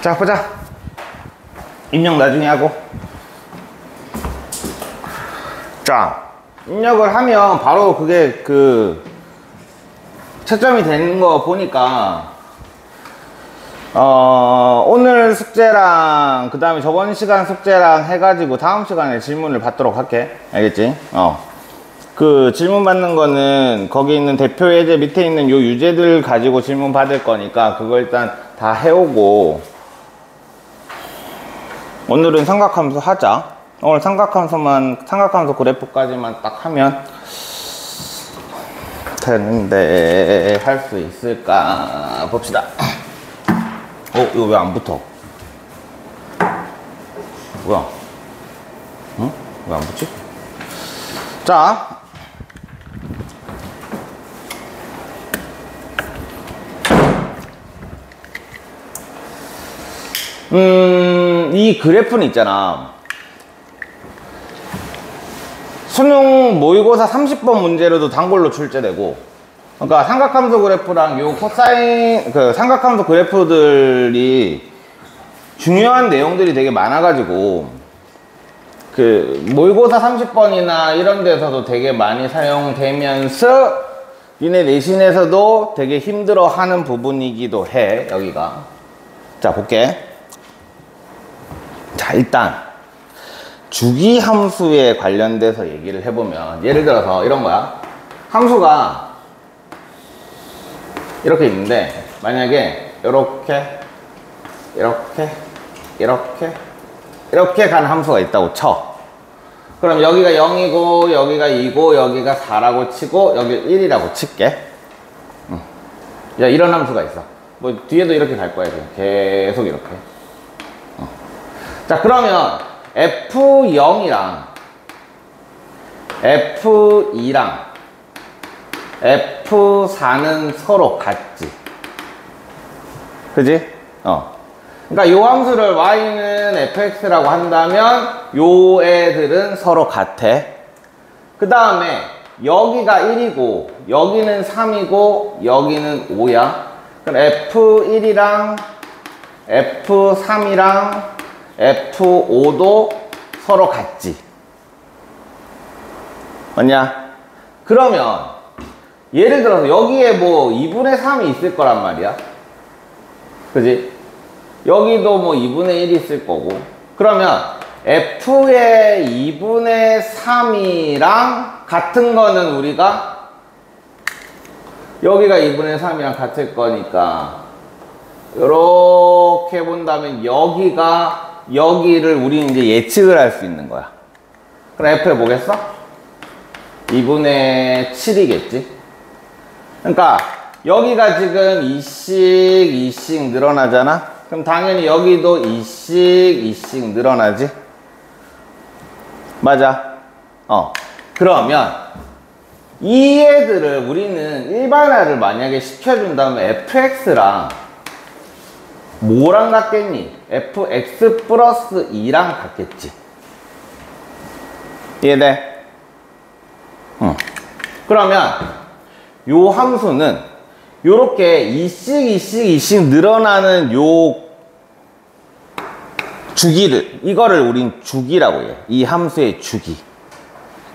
자, 보자. 입력 나중에 하고. 자, 입력을 하면 바로 그게 채점이 되는 거 보니까 오늘 숙제랑 그 다음에 저번 시간 숙제랑 해가지고 다음 시간에 질문을 받도록 할게. 알겠지? 그 질문 받는 거는 거기 있는 대표 예제 밑에 있는 요 유제들 가지고 질문 받을 거니까 그거 일단 다 해오고, 오늘은 삼각함수 하자. 오늘 삼각함수 그래프까지만 딱 하면 되는데 할 수 있을까 봅시다. 이거 왜 안 붙어? 뭐야? 응? 왜 안 붙지? 자, 이 그래프는 있잖아. 수능 모의고사 30번 문제로도 단골로 출제되고, 그러니까 삼각함수 그래프랑 요 코사인, 삼각함수 그래프들이 중요한 내용들이 되게 많아가지고, 모의고사 30번이나 이런 데서도 되게 많이 사용되면서, 니네 내신에서도 되게 힘들어 하는 부분이기도 해, 여기가. 자, 볼게. 자, 일단 주기 함수에 관련돼서 얘기를 해보면, 예를 들어서 이런 거야. 함수가 이렇게 있는데, 만약에 이렇게 가는 함수가 있다고 쳐. 그럼 여기가 0이고 여기가 2고 여기가 4라고 치고 여기 1이라고 칠게. 야, 이런 함수가 있어. 뭐 뒤에도 이렇게 갈 거야. 계속 이렇게. 자, 그러면 F0이랑 F2랑 F4는 서로 같지. 그지? 그러니까 요 함수를 y는 fx라고 한다면 요 애들은 서로 같아. 그 다음에 여기가 1이고 여기는 3이고 여기는 5야. 그럼 F1이랑 F3이랑 F5도 서로 같지. 맞냐? 그러면 예를 들어서 여기에 뭐 2분의 3이 있을 거란 말이야. 그지? 여기도 뭐 2분의 1이 있을 거고. 그러면 F의 2분의 3이랑 같은 거는 우리가 여기가 2분의 3이랑 같을 거니까 이렇게 본다면 여기를 우리는 이제 예측을 할 수 있는 거야. 그럼 F에 뭐겠어? 2분의 7이겠지? 그러니까 여기가 지금 2씩 늘어나잖아? 그럼 당연히 여기도 2씩 늘어나지? 맞아. 그러면 이 애들을 우리는 일반화를 만약에 시켜준다면 fx랑 뭐랑 같겠니? fx 플러스 2랑 같겠지. 이해돼? 그러면 요 함수는 요렇게 2씩 늘어나는 요 주기를, 이거를 우린 주기라고 해. 이 함수의 주기.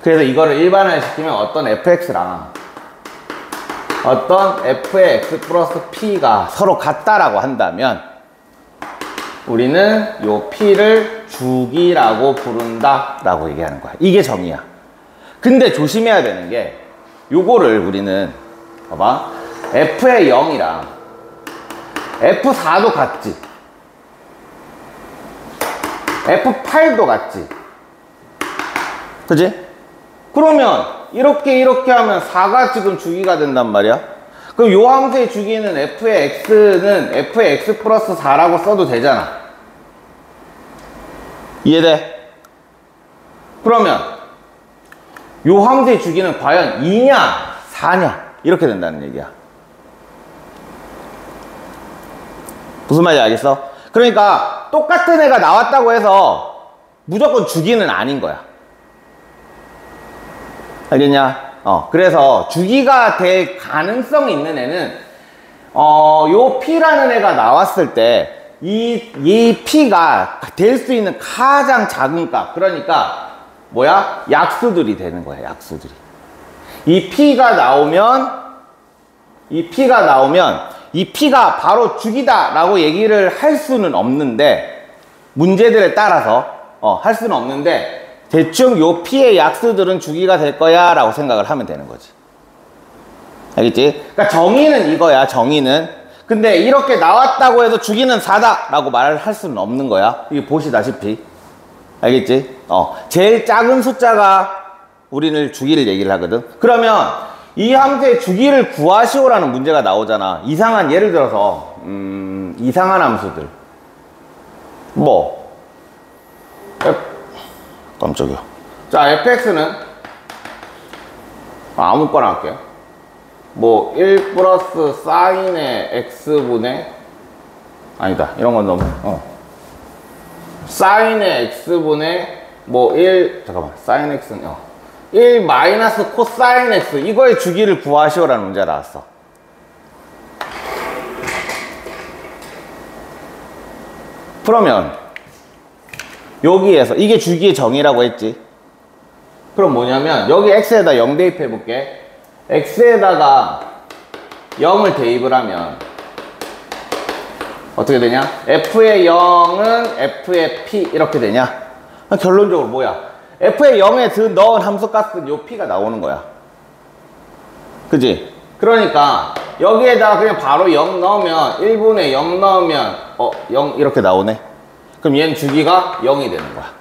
그래서 이거를 일반화시키면 어떤 fx랑 어떤 f의 x 플러스 p가 서로 같다라고 한다면 우리는 요 p를 주기라고 부른다 라고 얘기하는 거야. 이게 정의야. 근데 조심해야 되는 게 요거를 우리는 봐봐, f의 0이랑 f4도 같지, f8도 같지, 그지? 그러면 이렇게 하면 4가 지금 주기가 된단 말이야. 그럼 요 함수의 주기는 f의 x는 f의 x 플러스 4라고 써도 되잖아. 이해돼? 그러면 요 함수의 주기는 과연 2냐 4냐 이렇게 된다는 얘기야. 무슨 말인지 알겠어? 그러니까 똑같은 애가 나왔다고 해서 무조건 주기는 아닌 거야. 알겠냐? 그래서 주기가 될 가능성이 있는 애는 요 P라는 애가 나왔을 때 이 P가 될 수 있는 가장 작은 값. 그러니까, 뭐야? 약수들이 되는 거야, 약수들이. 이 P가 나오면, 이 P가 바로 죽이다 라고 얘기를 할 수는 없는데, 문제들에 따라서, 할 수는 없는데, 대충 요 P의 약수들은 주기가 될 거야 라고 생각을 하면 되는 거지. 알겠지? 그러니까 정의는 이거야, 정의는. 근데 이렇게 나왔다고 해도 주기는 4다 라고 말을 할 수는 없는 거야. 이게 보시다시피. 알겠지? 제일 작은 숫자가 우리는 주기를 얘기를 하거든. 그러면 이 함수의 주기를 구하시오라는 문제가 나오잖아. 이상한, 예를 들어서 이상한 함수들. 뭐 깜짝이야. 자, fx는 아무거나 할게요. 뭐 1 플러스 사인의 x분의, 아니다, 이런 건 너무 사인의 x분의 뭐 1, 잠깐만, 사인 x는 1 마이너스 코사인 x, 이거의 주기를 구하시오라는 문제가 나왔어. 그러면 여기에서 이게 주기의 정의라고 했지. 그럼 뭐냐면 여기 x에다 0 대입해 볼게. x에다가 0을 대입을 하면 어떻게 되냐? f의 0은 f의 p 이렇게 되냐? 결론적으로 뭐야? f의 0에 넣은 함수값은 요 p가 나오는 거야. 그지? 그러니까 여기에다가 그냥 바로 0 넣으면 1분의 0 넣으면 0 이렇게 나오네. 그럼 얘는 주기가 0이 되는 거야.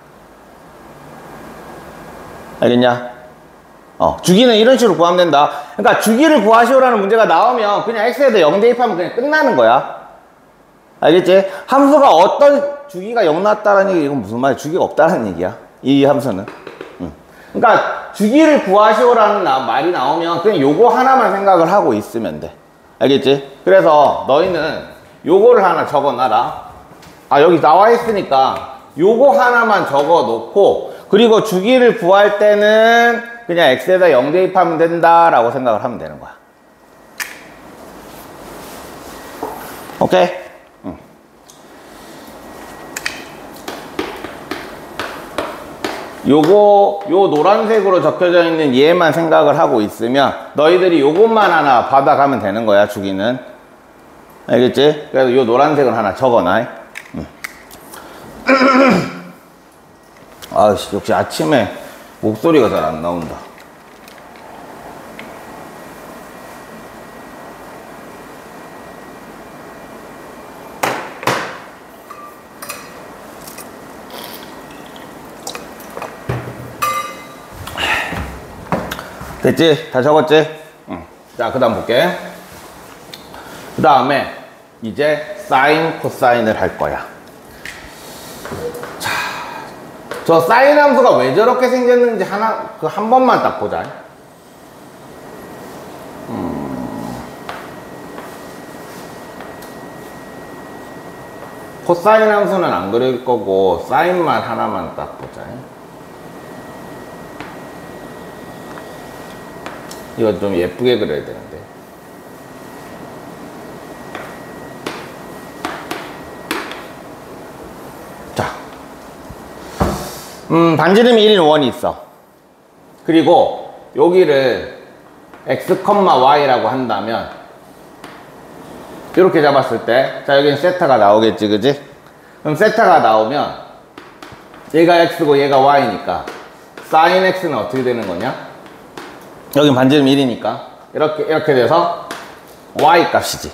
알겠냐? 주기는 이런 식으로 구하면 된다. 그러니까 주기를 구하시오라는 문제가 나오면 그냥 x에다 0 대입하면 그냥 끝나는 거야. 알겠지? 함수가 어떤 주기가 0 나왔다는 얘기, 이건 무슨 말이야? 주기가 없다는 얘기야. 이 함수는. 그러니까 주기를 구하시오라는 말이 나오면 그냥 요거 하나만 생각을 하고 있으면 돼. 알겠지? 그래서 너희는 요거를 하나 적어놔라. 여기 나와 있으니까 요거 하나만 적어 놓고, 그리고 주기를 구할 때는 그냥 x에다 0 대입하면 된다라고 생각을 하면 되는 거야. 오케이? 요 노란색으로 적혀져 있는 얘만 생각을 하고 있으면 너희들이 요것만 하나 받아가면 되는 거야, 주기는. 알겠지? 그래서 요 노란색을 하나 적어놔. 아이씨, 역시 아침에 목소리가 잘 안 나온다. 됐지? 다 적었지? 자, 그 다음 볼게. 그 다음에 이제 사인, 코사인을 할 거야. 자, 저 사인 함수가 왜 저렇게 생겼는지 한 번만 딱 보자. 코사인 함수는 안 그릴 거고 사인만 하나만 딱 보자. 이거 좀 예쁘게 그려야 되는데. 자, 반지름이 1인 1이 있어. 그리고 여기를 x, y라고 한다면 이렇게 잡았을 때, 자, 여기는 세타가 나오겠지, 그지? 그럼 세타가 나오면 얘가 x고 얘가 y니까 sin x는 어떻게 되는 거냐? 여긴 반지름 1이니까 이렇게 돼서 y 값이지.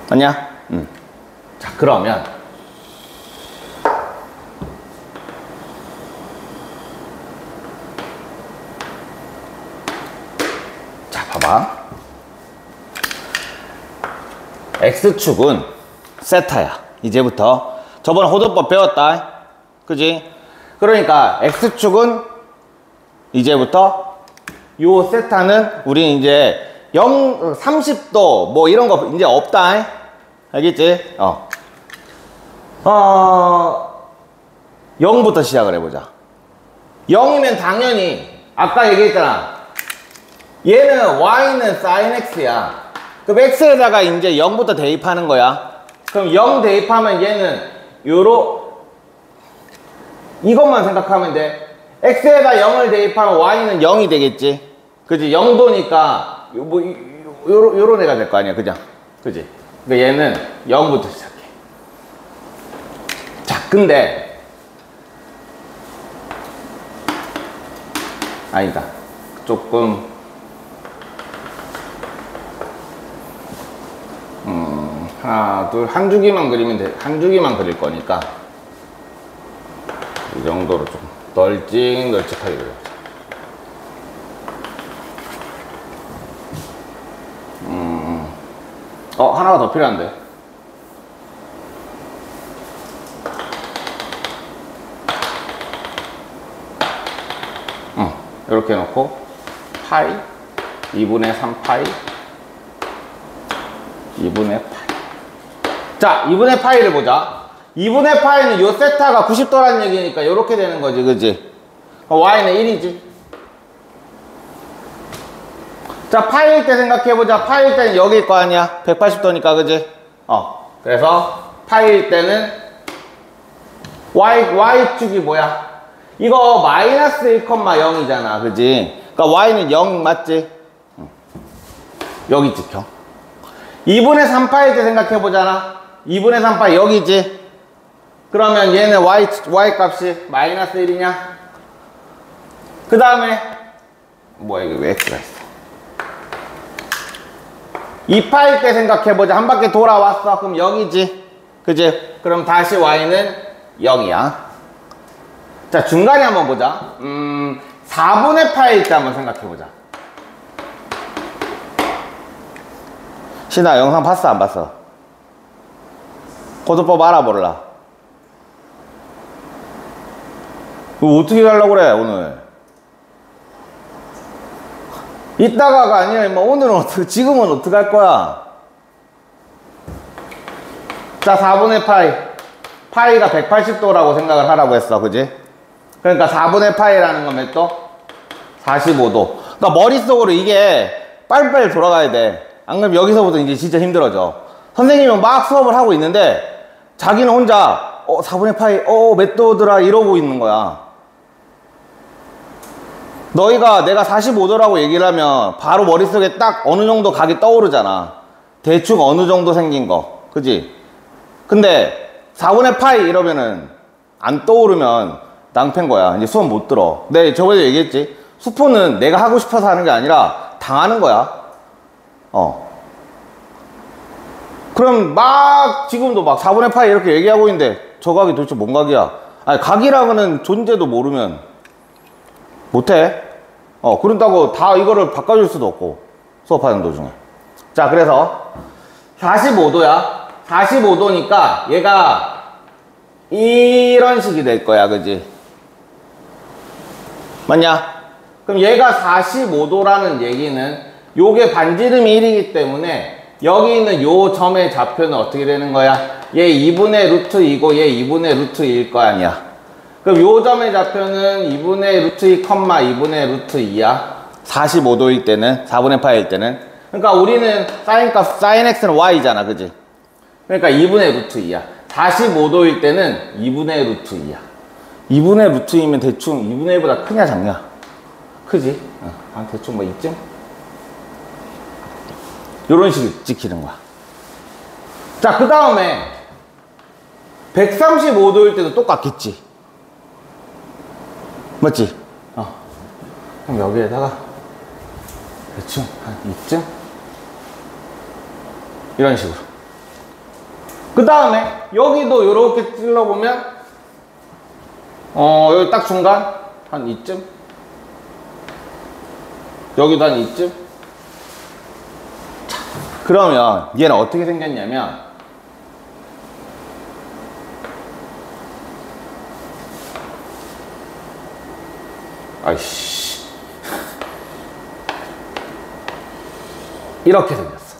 맞냐? 자, 그러면 자, 봐봐. x축은 세타야. 이제부터 저번에 호도법 배웠다. 그지? 그러니까 x축은 이제부터 요 세타는 우리 이제 30도 뭐 이런 거 이제 없다. 알겠지? 0부터 시작을 해보자. 0이면 당연히 아까 얘기했잖아. 얘는 y는 sin x야. 그럼 x에다가 이제 0부터 대입하는 거야. 그럼 0 대입하면 얘는 이것만 생각하면 돼. x에다 0을 대입하면 y는 0이 되겠지. 그지? 0도니까 요런 애가 될 거 아니야. 그죠? 그지? 그러니까 얘는 0부터 시작해. 자, 근데 아니다. 조금 하나, 둘, 한 주기만 그리면 돼. 한 주기만 그릴 거니까 이 정도로 좀 널찍널찍하게 그려. 하나가 더 필요한데. 이렇게 해놓고 파이 2분의 3 파이 2분의 파이. 자, 2분의 파이를 보자. 2분의 파이는 요 세타가 90도라는 얘기니까 이렇게 되는 거지, 그지? y는 1이지. 자, 파이일 때 생각해보자. 파이일 때는 여기일 거 아니야. 180도니까, 그지? 그래서 파이일 때는 y축이 뭐야? 이거 마이너스 1,0이잖아, 그지? 그러니까 y는 0 맞지? 여기 찍혀. 2분의 3파일 때 생각해보잖아. 2분의 3파이 여기지? 그러면 얘는 y 값이 마이너스 1이냐? 그 다음에 뭐야, 이게 왜 x가 있어? 2파일 때 생각해보자. 한 바퀴 돌아왔어. 그럼 여기지? 그지? 그럼 다시 y는 0이야. 자, 중간에 한번 보자. 4분의 파일 때 한번 생각해보자. 신아, 영상 봤어, 안 봤어? 고도법 알아, 몰라? 이거 어떻게 하려고 그래, 오늘? 이따가가 아니라, 오늘은 지금은 어떻게 할 거야? 자, 4분의 파이. 파이가 180도라고 생각을 하라고 했어, 그지? 그러니까 4분의 파이라는 건 몇 도? 45도. 그러니까 머릿속으로 이게 빨리빨리 돌아가야 돼. 안 그러면 여기서부터 이제 진짜 힘들어져. 선생님은 막 수업을 하고 있는데 자기는 혼자 4분의 파이 몇 도더라 이러고 있는 거야. 너희가 내가 45도라고 얘기를 하면 바로 머릿속에 딱 어느 정도 각이 떠오르잖아. 대충 어느 정도 생긴 거, 그지? 근데 4분의 파이 이러면은 안 떠오르면 낭패인 거야. 이제 수업 못 들어. 네, 저번에 얘기했지. 수포는 내가 하고 싶어서 하는 게 아니라 당하는 거야. 그럼 막 지금도 막 4분의 파이 이렇게 얘기하고 있는데 저 각이 도대체 뭔 각이야? 아니, 각이라는 존재도 모르면 못해. 그런다고 다 이거를 바꿔줄 수도 없고, 수업하는 도중에. 자, 그래서 45도야. 45도니까 얘가 이런 식이 될 거야, 그지? 맞냐? 그럼 얘가 45도라는 얘기는 요게 반지름이 1이기 때문에 여기 있는 요 점의 좌표는 어떻게 되는 거야? 얘 2분의 루트 2고 얘 2분의 루트 2일 거 아니야. 그럼 요 점의 좌표는 2분의 루트 2, 2분의 루트 2야. 45도일 때는, 4분의 파일 때는. 그러니까 우리는 사인 값, 사인 x는 y잖아, 그지? 그러니까 2분의 루트 2야. 45도일 때는 2분의 루트 2야. 2분의 루트 2면 대충 2분의 1보다 크냐 작냐? 크지? 한 대충 뭐 이쯤? 요런 식으로 찍히는 거야. 자, 그 다음에 135도일 때도 똑같겠지? 맞지? 그럼 여기에다가 대충 한 이쯤? 이런 식으로. 그 다음에 여기도 이렇게 찔러보면 여기 딱 중간 한 이쯤, 여기도 한 이쯤. 자, 그러면 얘는 어떻게 생겼냐면 아이씨 이렇게 생겼어,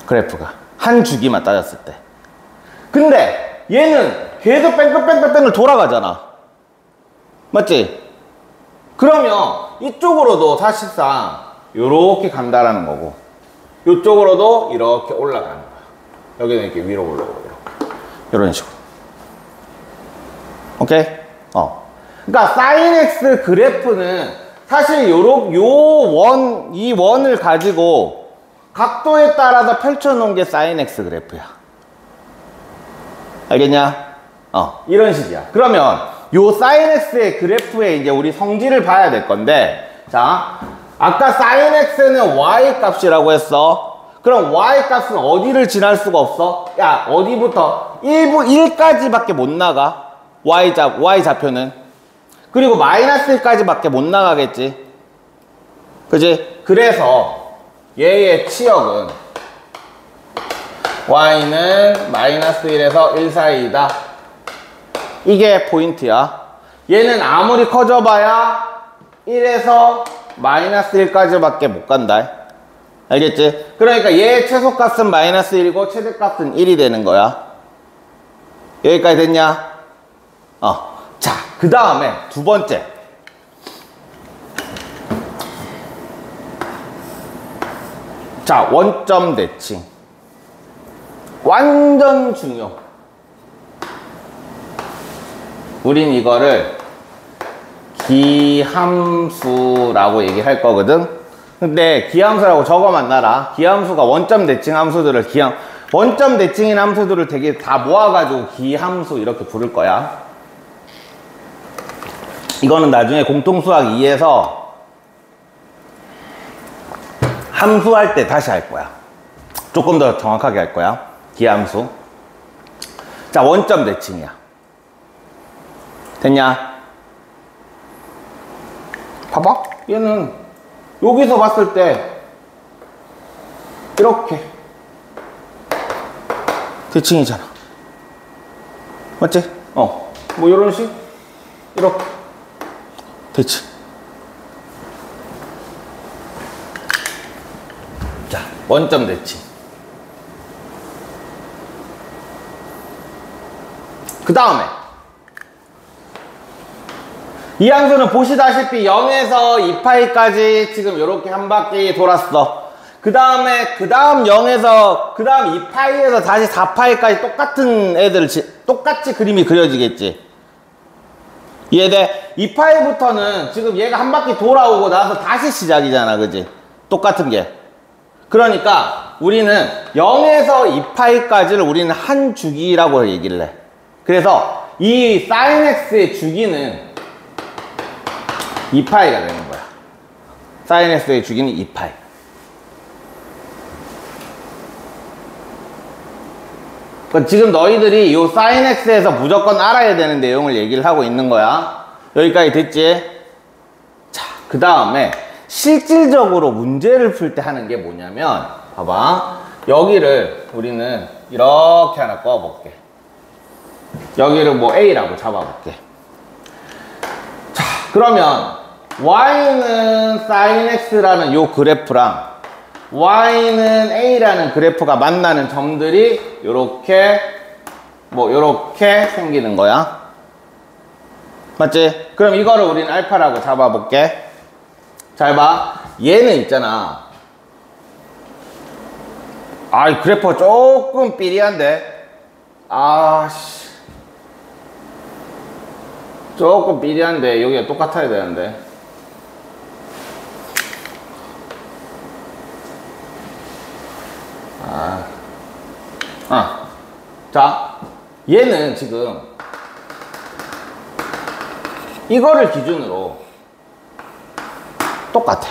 그래프가 한 주기만 따졌을 때. 근데 얘는 계속 뺑뺑뺑뺑뺑을 돌아가잖아, 맞지? 그러면 이쪽으로도 사실상 이렇게 간다라는 거고 이쪽으로도 이렇게 올라가는 거야. 여기는 이렇게 위로 올라오고 이렇게. 이런 식으로. 오케이? 그러니까 사인 x 그래프는 사실 이 원을 가지고 각도에 따라서 펼쳐놓은 게 사인 x 그래프야. 알겠냐? 이런 식이야. 그러면 요 사인 x의 그래프에 이제 우리 성질을 봐야 될 건데, 자, 아까 사인 x는 y 값이라고 했어. 그럼 y 값은 어디를 지날 수가 없어? 야, 어디부터? 1까지밖에 못 나가. y 좌표는. 그리고 마이너스 1까지밖에 못 나가겠지. 그지? 그래서 얘의 치역은 y는 마이너스 1에서 1 사이이다. 이게 포인트야. 얘는 아무리 커져봐야 1에서 마이너스 1까지밖에 못 간다. 알겠지? 그러니까 얘의 최소값은 마이너스 1이고 최대값은 1이 되는 거야. 여기까지 됐냐? 자, 그 다음에 두 번째. 자, 원점 대칭. 완전 중요. 우린 이거를 기함수라고 얘기할 거거든. 근데 기함수라고 적어만 놔라. 기함수가 원점 대칭 함수들을 원점 대칭인 함수들을 되게 다 모아가지고 기함수 이렇게 부를 거야. 이거는 나중에 공통수학 2에서 함수할 때 다시 할 거야. 조금 더 정확하게 할 거야. 기함수. 자, 원점 대칭이야. 됐냐? 봐봐. 얘는 여기서 봤을 때 이렇게 대칭이잖아. 맞지? 뭐 이런 식? 이렇게 대칭. 자, 원점 대칭. 그 다음에 이 함수는 보시다시피 0에서 2파이까지 지금 이렇게 한 바퀴 돌았어. 그 다음 2파이에서 다시 4파이까지 똑같은 애들 똑같이 그림이 그려지겠지. 이해돼? 2파이부터는 지금 얘가 한 바퀴 돌아오고 나서 다시 시작이잖아. 그지? 똑같은 게. 그러니까 우리는 0에서 2파이까지를 우리는 한 주기라고 얘기를 해. 그래서 이 sin x의 주기는 2파이가 되는 거야. sin x의 주기는 2파이. 그러니까 지금 너희들이 이 sin x에서 무조건 알아야 되는 내용을 얘기를 하고 있는 거야. 여기까지 됐지? 자, 그 다음에 실질적으로 문제를 풀 때 하는 게 뭐냐면, 봐봐. 여기를 우리는 이렇게 하나 꺼볼게. 여기를 뭐 A라고 잡아볼게. 자, 그러면 Y는 sin X라는 요 그래프랑 Y는 A라는 그래프가 만나는 점들이 요렇게 요렇게 생기는 거야. 맞지? 그럼 이거를 우리는 알파라고 잡아볼게. 잘 봐. 얘는 있잖아. 이 그래프가 조금 삐리한데. 조금 삐리한데 여기가 똑같아야 되는데. 자, 얘는 지금 이거를 기준으로 똑같아.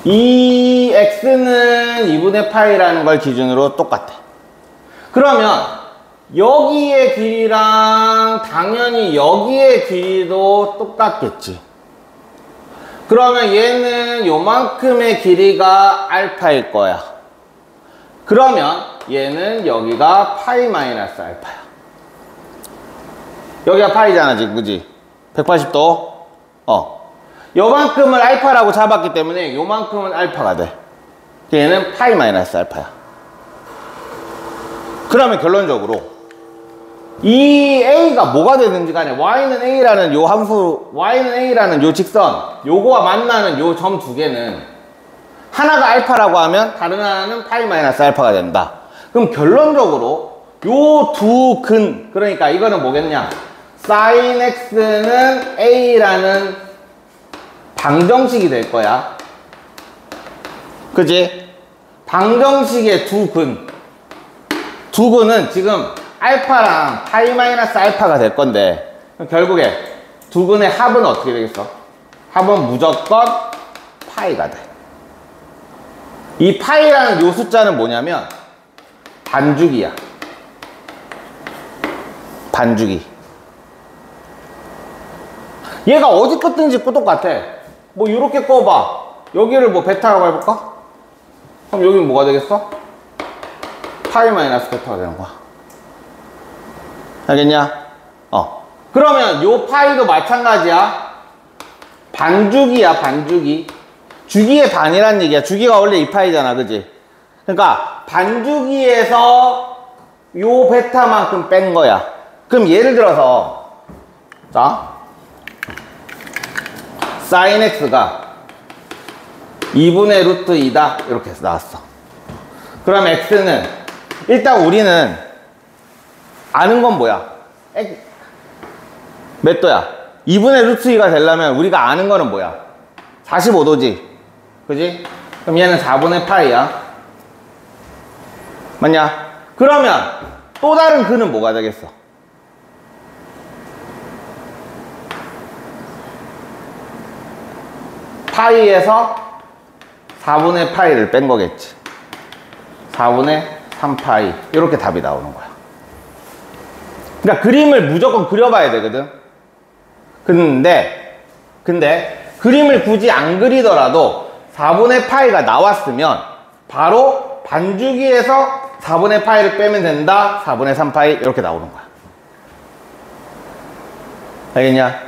이 x는 2분의 파이라는 걸 기준으로 똑같아. 그러면 여기의 길이랑 당연히 여기의 길이도 똑같겠지. 그러면 얘는 요만큼의 길이가 알파일 거야. 그러면 얘는 여기가 파이 마이너스 알파야. 여기가 파이잖아 지금, 그지? 180도. 요만큼을 알파라고 잡았기 때문에 요만큼은 알파가 돼. 얘는 파이 마이너스 알파야. 그러면 결론적으로 이 A가 뭐가 되든지 간에 Y는 A라는 요 함수, Y는 A라는 요 직선, 요거와 만나는 요 점 두 개는 하나가 알파라고 하면 다른 하나는 파이 마이너스 알파가 된다. 그럼 결론적으로 요 두 근, 그러니까 이거는 뭐겠냐? sin x는 a라는 방정식이 될 거야. 그지? 방정식의 두 근은 지금 알파랑 파이 마이너스 알파가 될 건데, 결국에 두 근의 합은 어떻게 되겠어? 합은 무조건 파이가 돼. 이 파이라는 요 숫자는 뭐냐면 반주기야. 반주기. 얘가 어디 껐든지 똑같아. 뭐 이렇게 꺼봐. 여기를 뭐 베타라고 해볼까? 그럼 여기는 뭐가 되겠어? 파이 마이너스 베타가 되는 거야. 알겠냐? 그러면 요 파이도 마찬가지야. 반주기야, 반주기. 주기의 반이란 얘기야. 주기가 원래 2파이잖아, 그지? 그러니까 반주기에서 요 베타만큼 뺀 거야. 그럼 예를 들어서 자, sin x가 2분의 루트 2다 이렇게 해서 나왔어. 그럼 x는 일단 우리는 아는 건 뭐야? 몇 도야? 2분의 루트 2가 되려면 우리가 아는 거는 뭐야? 45도지. 그지? 그럼 얘는 4분의 파이야. 맞냐? 그러면 또 다른 근은 뭐가 되겠어? 파이에서 4분의 파이를 뺀 거겠지. 4분의 3파이. 이렇게 답이 나오는 거야. 그러니까 그림을 무조건 그려봐야 되거든. 근데 그림을 굳이 안 그리더라도 4분의 파이가 나왔으면 바로 반주기에서 4분의 파이를 빼면 된다. 4분의 3파이 이렇게 나오는 거야. 알겠냐?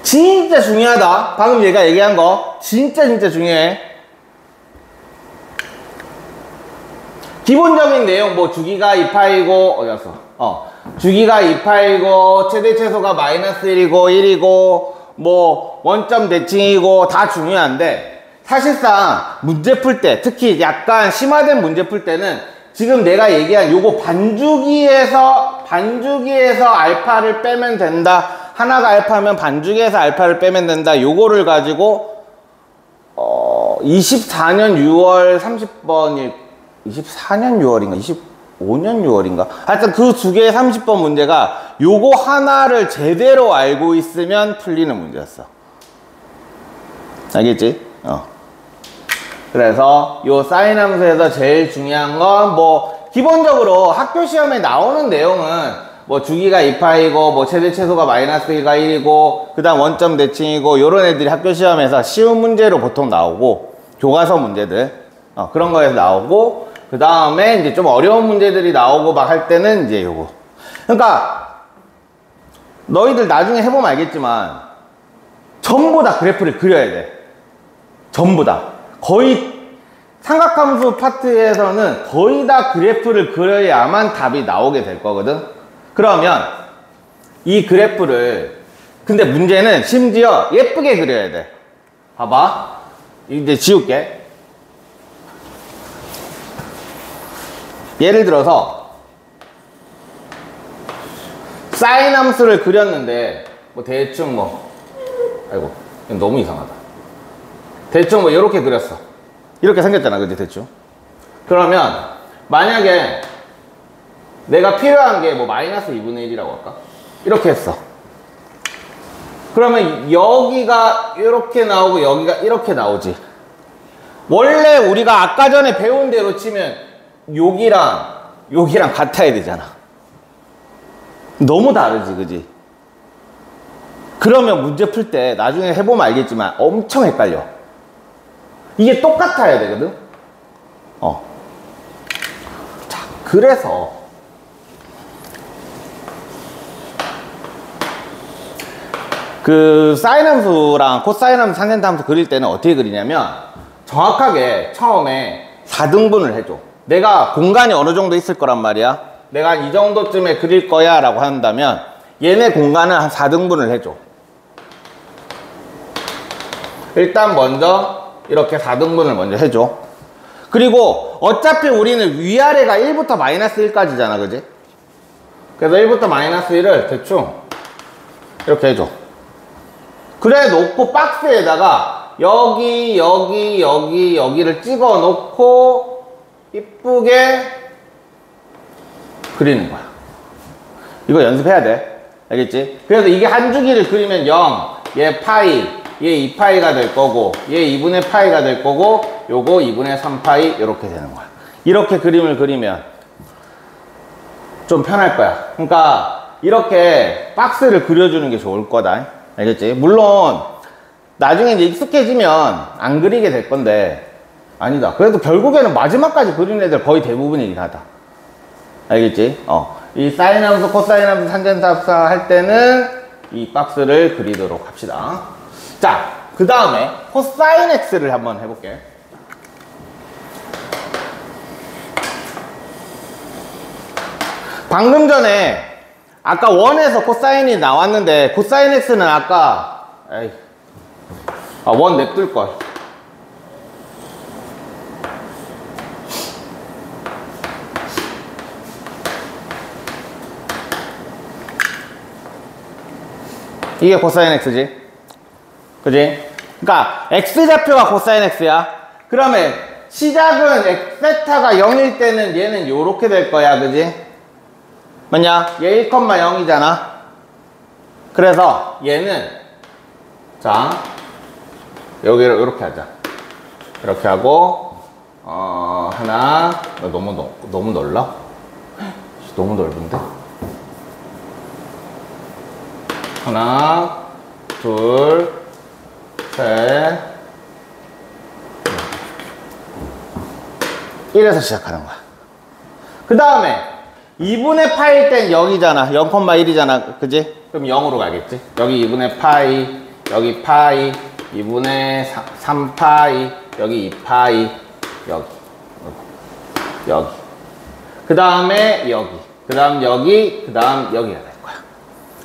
진짜 중요하다. 방금 얘가 얘기한 거 진짜 중요해. 기본적인 내용 뭐 주기가 2파이고 어디갔어? 주기가 2파이고 최대 최소가 마이너스 1이고 1이고 뭐 원점 대칭이고 다 중요한데, 사실상 문제 풀 때, 특히 약간 심화된 문제 풀 때는 지금 내가 얘기한 요거 반주기에서 알파를 빼면 된다. 하나가 알파면 반주기에서 알파를 빼면 된다. 요거를 가지고 24년 6월 30번이 24년 6월인가 25년 6월인가 하여튼 그 두 개의 30번 문제가 요거 하나를 제대로 알고 있으면 풀리는 문제였어. 알겠지? 그래서 요 사인 함수에서 제일 중요한 건 뭐 기본적으로 학교 시험에 나오는 내용은 뭐 주기가 2파이고 뭐 최대 최소가 마이너스 1가 1이고 그 다음 원점 대칭이고 요런 애들이 학교 시험에서 쉬운 문제로 보통 나오고, 교과서 문제들 그런 거에서 나오고, 그 다음에 이제 좀 어려운 문제들이 나오고 막 할 때는 이제 요거. 그러니까 너희들 나중에 해보면 알겠지만 전부 다 그래프를 그려야 돼. 전부 다. 거의 삼각함수 파트에서는 거의 다 그래프를 그려야만 답이 나오게 될 거거든. 그러면 이 그래프를, 근데 문제는 심지어 예쁘게 그려야 돼. 봐봐. 이제 지울게. 예를 들어서 사인 함수를 그렸는데 뭐 대충 뭐 아이고 이건 너무 이상하다. 대충 뭐 이렇게 그렸어. 이렇게 생겼잖아, 그지? 대충. 그러면 만약에 내가 필요한 게 뭐 마이너스 2분의 1이라고 할까? 이렇게 했어. 그러면 여기가 이렇게 나오고 여기가 이렇게 나오지. 원래 우리가 아까 전에 배운 대로 치면 여기랑 같아야 되잖아. 너무 다르지, 그지? 그러면 문제 풀 때 나중에 해보면 알겠지만 엄청 헷갈려. 이게 똑같아야 되거든. 자, 그래서 그 사인 함수랑 코사인 함수, 탄젠트 함수 그릴 때는 어떻게 그리냐면 정확하게 처음에 4등분을 해줘. 내가 공간이 어느 정도 있을 거란 말이야. 내가 이 정도쯤에 그릴 거야 라고 한다면 얘네 공간을 한 4등분을 해줘. 일단 먼저 이렇게 4등분을 먼저 해줘. 그리고 어차피 우리는 위아래가 1부터 마이너스 1까지잖아, 그지? 그래서 1부터 마이너스 1을 대충 이렇게 해줘. 그래 놓고 박스에다가 여기를 찍어 놓고 이쁘게 그리는 거야. 이거 연습해야 돼. 알겠지? 그래서 이게 한 주기를 그리면 0, 얘 파이, 얘 2파이가 될 거고, 얘 2분의 파이가 될 거고, 요거 2분의 3파이 이렇게 되는 거야. 이렇게 그림을 그리면 좀 편할 거야. 그러니까 이렇게 박스를 그려주는 게 좋을 거다. 알겠지? 물론 나중에 이제 익숙해지면 안 그리게 될 건데 아니다. 그래도 결국에는 마지막까지 그리는 애들 거의 대부분이긴 하다. 알겠지? 이 사인 함수, 코사인 함수, 탄젠트 함수 할 때는 이 박스를 그리도록 합시다. 자, 그 다음에 코사인 x를 한번 해볼게. 방금 전에 아까 원에서 코사인이 나왔는데 코사인 x는 아까 원 냅둘걸. 이게 코사인 x지, 그지? 그러니까 x좌표가 코사인 x야. 그러면 시작은 x세타가 0일 때는 얘는 요렇게 될 거야, 그지? 뭐냐? 얘 1,0이잖아. 그래서 얘는 자 여기를 이렇게 하자. 이렇게 하고 하나 너무 넓나? 너무 넓은데? 하나, 둘, 셋, 1에서 시작하는 거야. 그 다음에 2분의 파일 땐 0이잖아. 0,1이잖아. 그지? 그럼 0으로 가겠지? 여기 2분의 파이, 여기 파이, 2분의 3파이, 여기 2파이, 여기. 그 다음에 여기. 그 다음 여기, 그 다음 여기가 될 거야.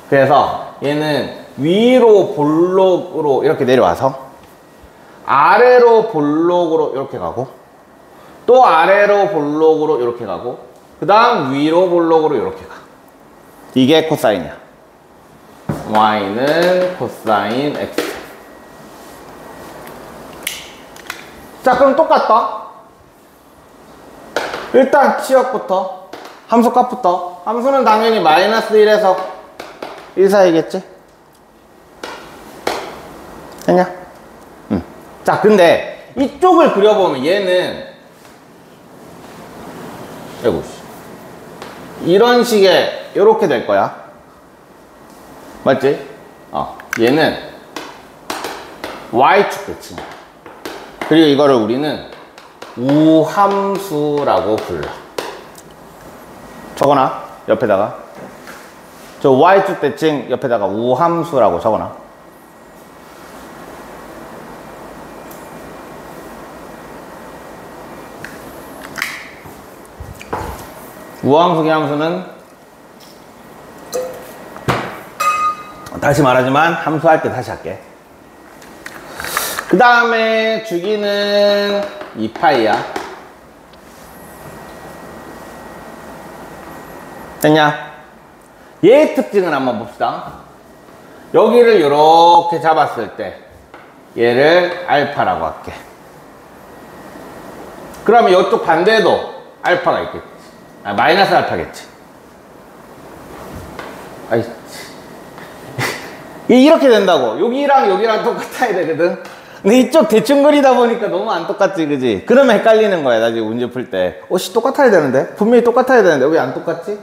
그래서 얘는 위로 볼록으로 이렇게 내려와서 아래로 볼록으로 이렇게 가고 또 아래로 볼록으로 이렇게 가고 그 다음 위로 볼록으로 이렇게 가. 이게 코사인이야. y는 코사인 x. 자, 그럼 똑같다. 일단 치역부터 함수 값부터. 함수는 당연히 마이너스 1에서 1 사이겠지? 됐냐? 자, 근데 이쪽을 그려보면 얘는 이런 식의 이렇게 될 거야. 맞지? 얘는 y축 대칭. 그리고 이거를 우리는 우함수라고 불러. 적어놔. 옆에다가 저 y축 대칭 옆에다가 우함수라고 적어놔. 우함수 기함수는 다시 말하지만 함수할 때 다시 할게. 그 다음에 주기는 2파이야. 됐냐? 얘의 특징을 한번 봅시다. 여기를 이렇게 잡았을 때 얘를 알파라고 할게. 그러면 이쪽 반대도 알파가 있겠지. 마이너스 알파겠지. 이렇게 된다고. 여기랑 여기랑 똑같아야 되거든. 근데 이쪽 대충 그리다 보니까 너무 안 똑같지, 그지? 그러면 헷갈리는 거야, 나중에 문제 풀 때. 씨, 똑같아야 되는데? 분명히 똑같아야 되는데, 왜 안 똑같지?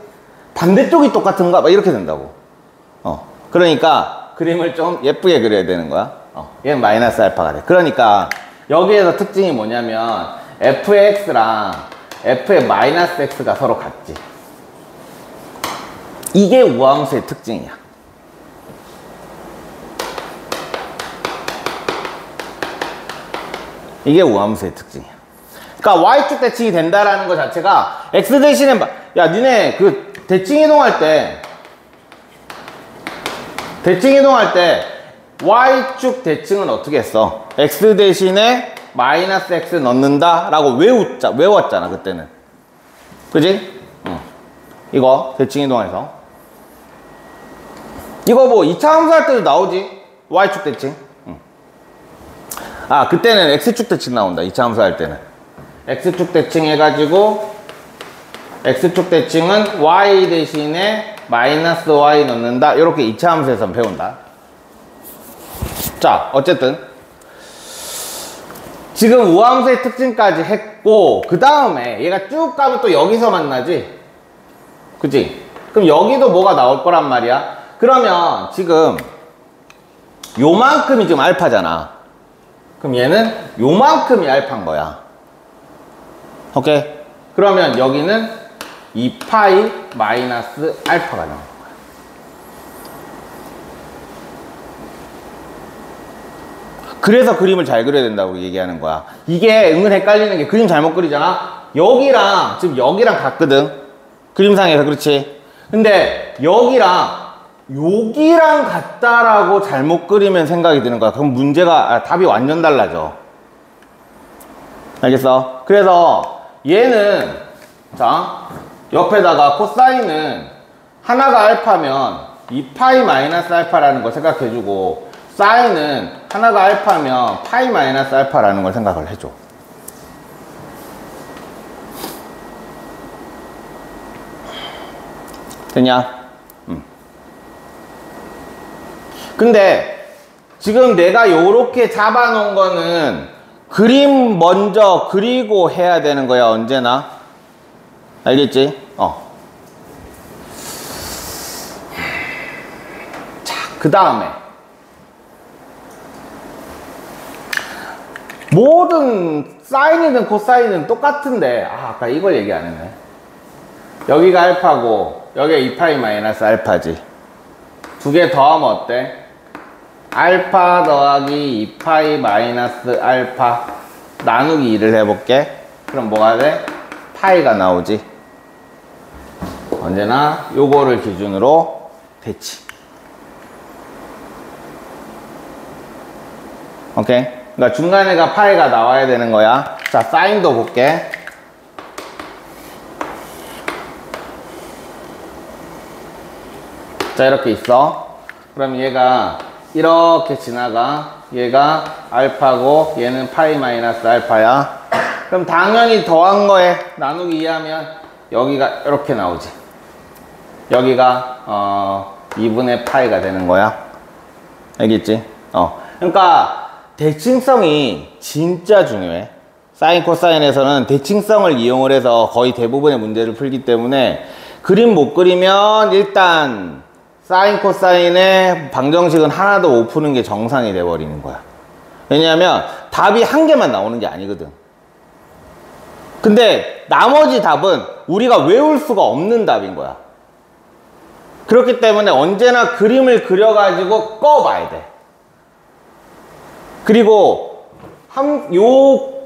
반대쪽이 똑같은가? 막 이렇게 된다고. 그러니까 그림을 좀 예쁘게 그려야 되는 거야. 얘는 마이너스 알파가 돼. 그러니까 여기에서 특징이 뭐냐면 f의 x랑 f의 마이너스 x가 서로 같지. 이게 우함수의 특징이야. 이게 우함수의 특징이야. 그러니까 y축 대칭이 된다라는 것 자체가 x 대신에 야, 니네 그 대칭 이동할 때 y축 대칭은 어떻게 했어? x 대신에 마이너스 x 넣는다 라고 외웠잖아 그때는. 그지? 이거 대칭 이동해서 이거 뭐 2차 함수할 때도 나오지. y축 대칭. 아 그때는 x축 대칭 나온다. 2차 함수할 때는 x축 대칭 해가지고 x축 대칭은 y 대신에 마이너스 y 넣는다. 이렇게 2차 함수에서 배운다. 자 어쨌든 지금 우함수의 특징까지 했고 그 다음에 얘가 쭉 가면 또 여기서 만나지. 그치? 그럼 여기도 뭐가 나올 거란 말이야. 그러면 지금 요만큼이 지금 알파잖아. 그럼 얘는 요만큼이 알파인 거야. 오케이? 그러면 여기는 2파이 마이너스 알파가 나오는 거야. 그래서 그림을 잘 그려야 된다고 얘기하는 거야. 이게 은근 헷갈리는 게 그림 잘못 그리잖아. 여기랑 지금 여기랑 같거든. 그림상에서. 그렇지? 근데 여기랑 여기랑 같다라고 잘못 그리면 생각이 드는 거야. 그럼 문제가 답이 완전 달라져. 알겠어? 그래서 얘는 자 옆에다가 코사인은 하나가 알파면 2파이 마이너스 알파라는 걸 생각해주고 사인은 하나가 알파면 파이 마이너스 알파라는 걸 생각을 해줘. 됐냐? 근데 지금 내가 요렇게 잡아놓은 거는 그림 먼저 그리고 해야 되는 거야. 언제나. 알겠지? 자, 그 다음에 모든 사인이든 코사인은 똑같은데 아까 이걸 얘기 안 했네. 여기가 알파고 여기가 2파이 마이너스 알파지. 두 개 더하면 어때? 알파 더하기 2파이 마이너스 알파 나누기 2를 해볼게. 그럼 뭐가 돼? 파이가 나오지. 언제나 요거를 기준으로 대칭. 오케이? 그러니까 중간에가 파이가 나와야 되는 거야. 자, 사인도 볼게. 자, 이렇게 있어. 그럼 얘가 이렇게 지나가. 얘가 알파고 얘는 파이 마이너스 알파야. 그럼 당연히 더한 거에 나누기 2하면 여기가 이렇게 나오지. 여기가 2분의 파이가 되는 거야. 알겠지? 그러니까 대칭성이 진짜 중요해. 사인 코사인에서는 대칭성을 이용을 해서 거의 대부분의 문제를 풀기 때문에 그림 못 그리면 일단 사인 코사인의 방정식은 하나도 못 푸는 게 정상이 돼버리는 거야. 왜냐하면 답이 한 개만 나오는 게 아니거든. 근데 나머지 답은 우리가 외울 수가 없는 답인 거야. 그렇기 때문에 언제나 그림을 그려가지고 꺼봐야 돼. 그리고 요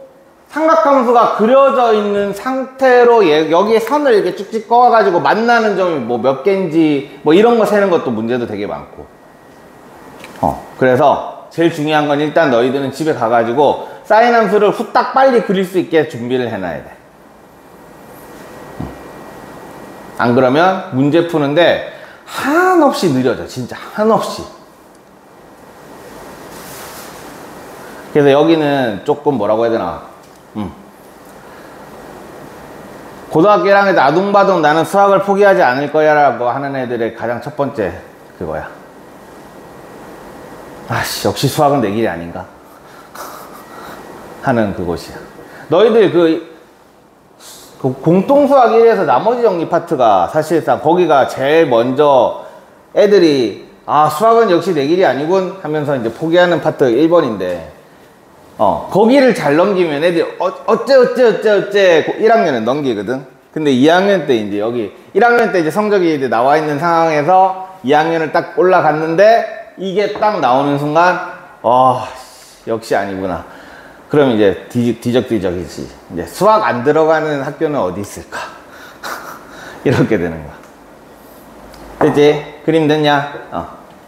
삼각함수가 그려져 있는 상태로 여기에 선을 이렇게 쭉쭉 꺼가지고 만나는 점이 뭐 몇 개인지 뭐 이런 거 세는 것도 문제도 되게 많고. 그래서 제일 중요한 건 일단 너희들은 집에 가가지고 사인 함수를 후딱 빨리 그릴 수 있게 준비를 해놔야 돼. 안 그러면 문제 푸는데 한없이 느려져. 진짜 한없이. 그래서 여기는 조금 뭐라고 해야 되나, 고등학교 1학년 때 아둥바둥 나는 수학을 포기하지 않을 거야 라고 하는 애들의 가장 첫 번째 그거야. 아씨, 역시 수학은 내 길이 아닌가 하는 그것이야. 너희들 그 공통수학 1에서 나머지 정리 파트가 사실상 거기가 제일 먼저 애들이 수학은 역시 내 길이 아니군 하면서 이제 포기하는 파트 1번인데 거기를 잘 넘기면 애들이 어째 1학년은 넘기거든. 근데 2학년 때 이제 여기 1학년 때 이제 성적이 이제 나와 있는 상황에서 2학년을 딱 올라갔는데 이게 딱 나오는 순간 역시 아니구나. 그럼 이제 뒤적뒤적이지. 이제 수학 안 들어가는 학교는 어디 있을까? 이렇게 되는 거야. 됐지? 그림 됐냐?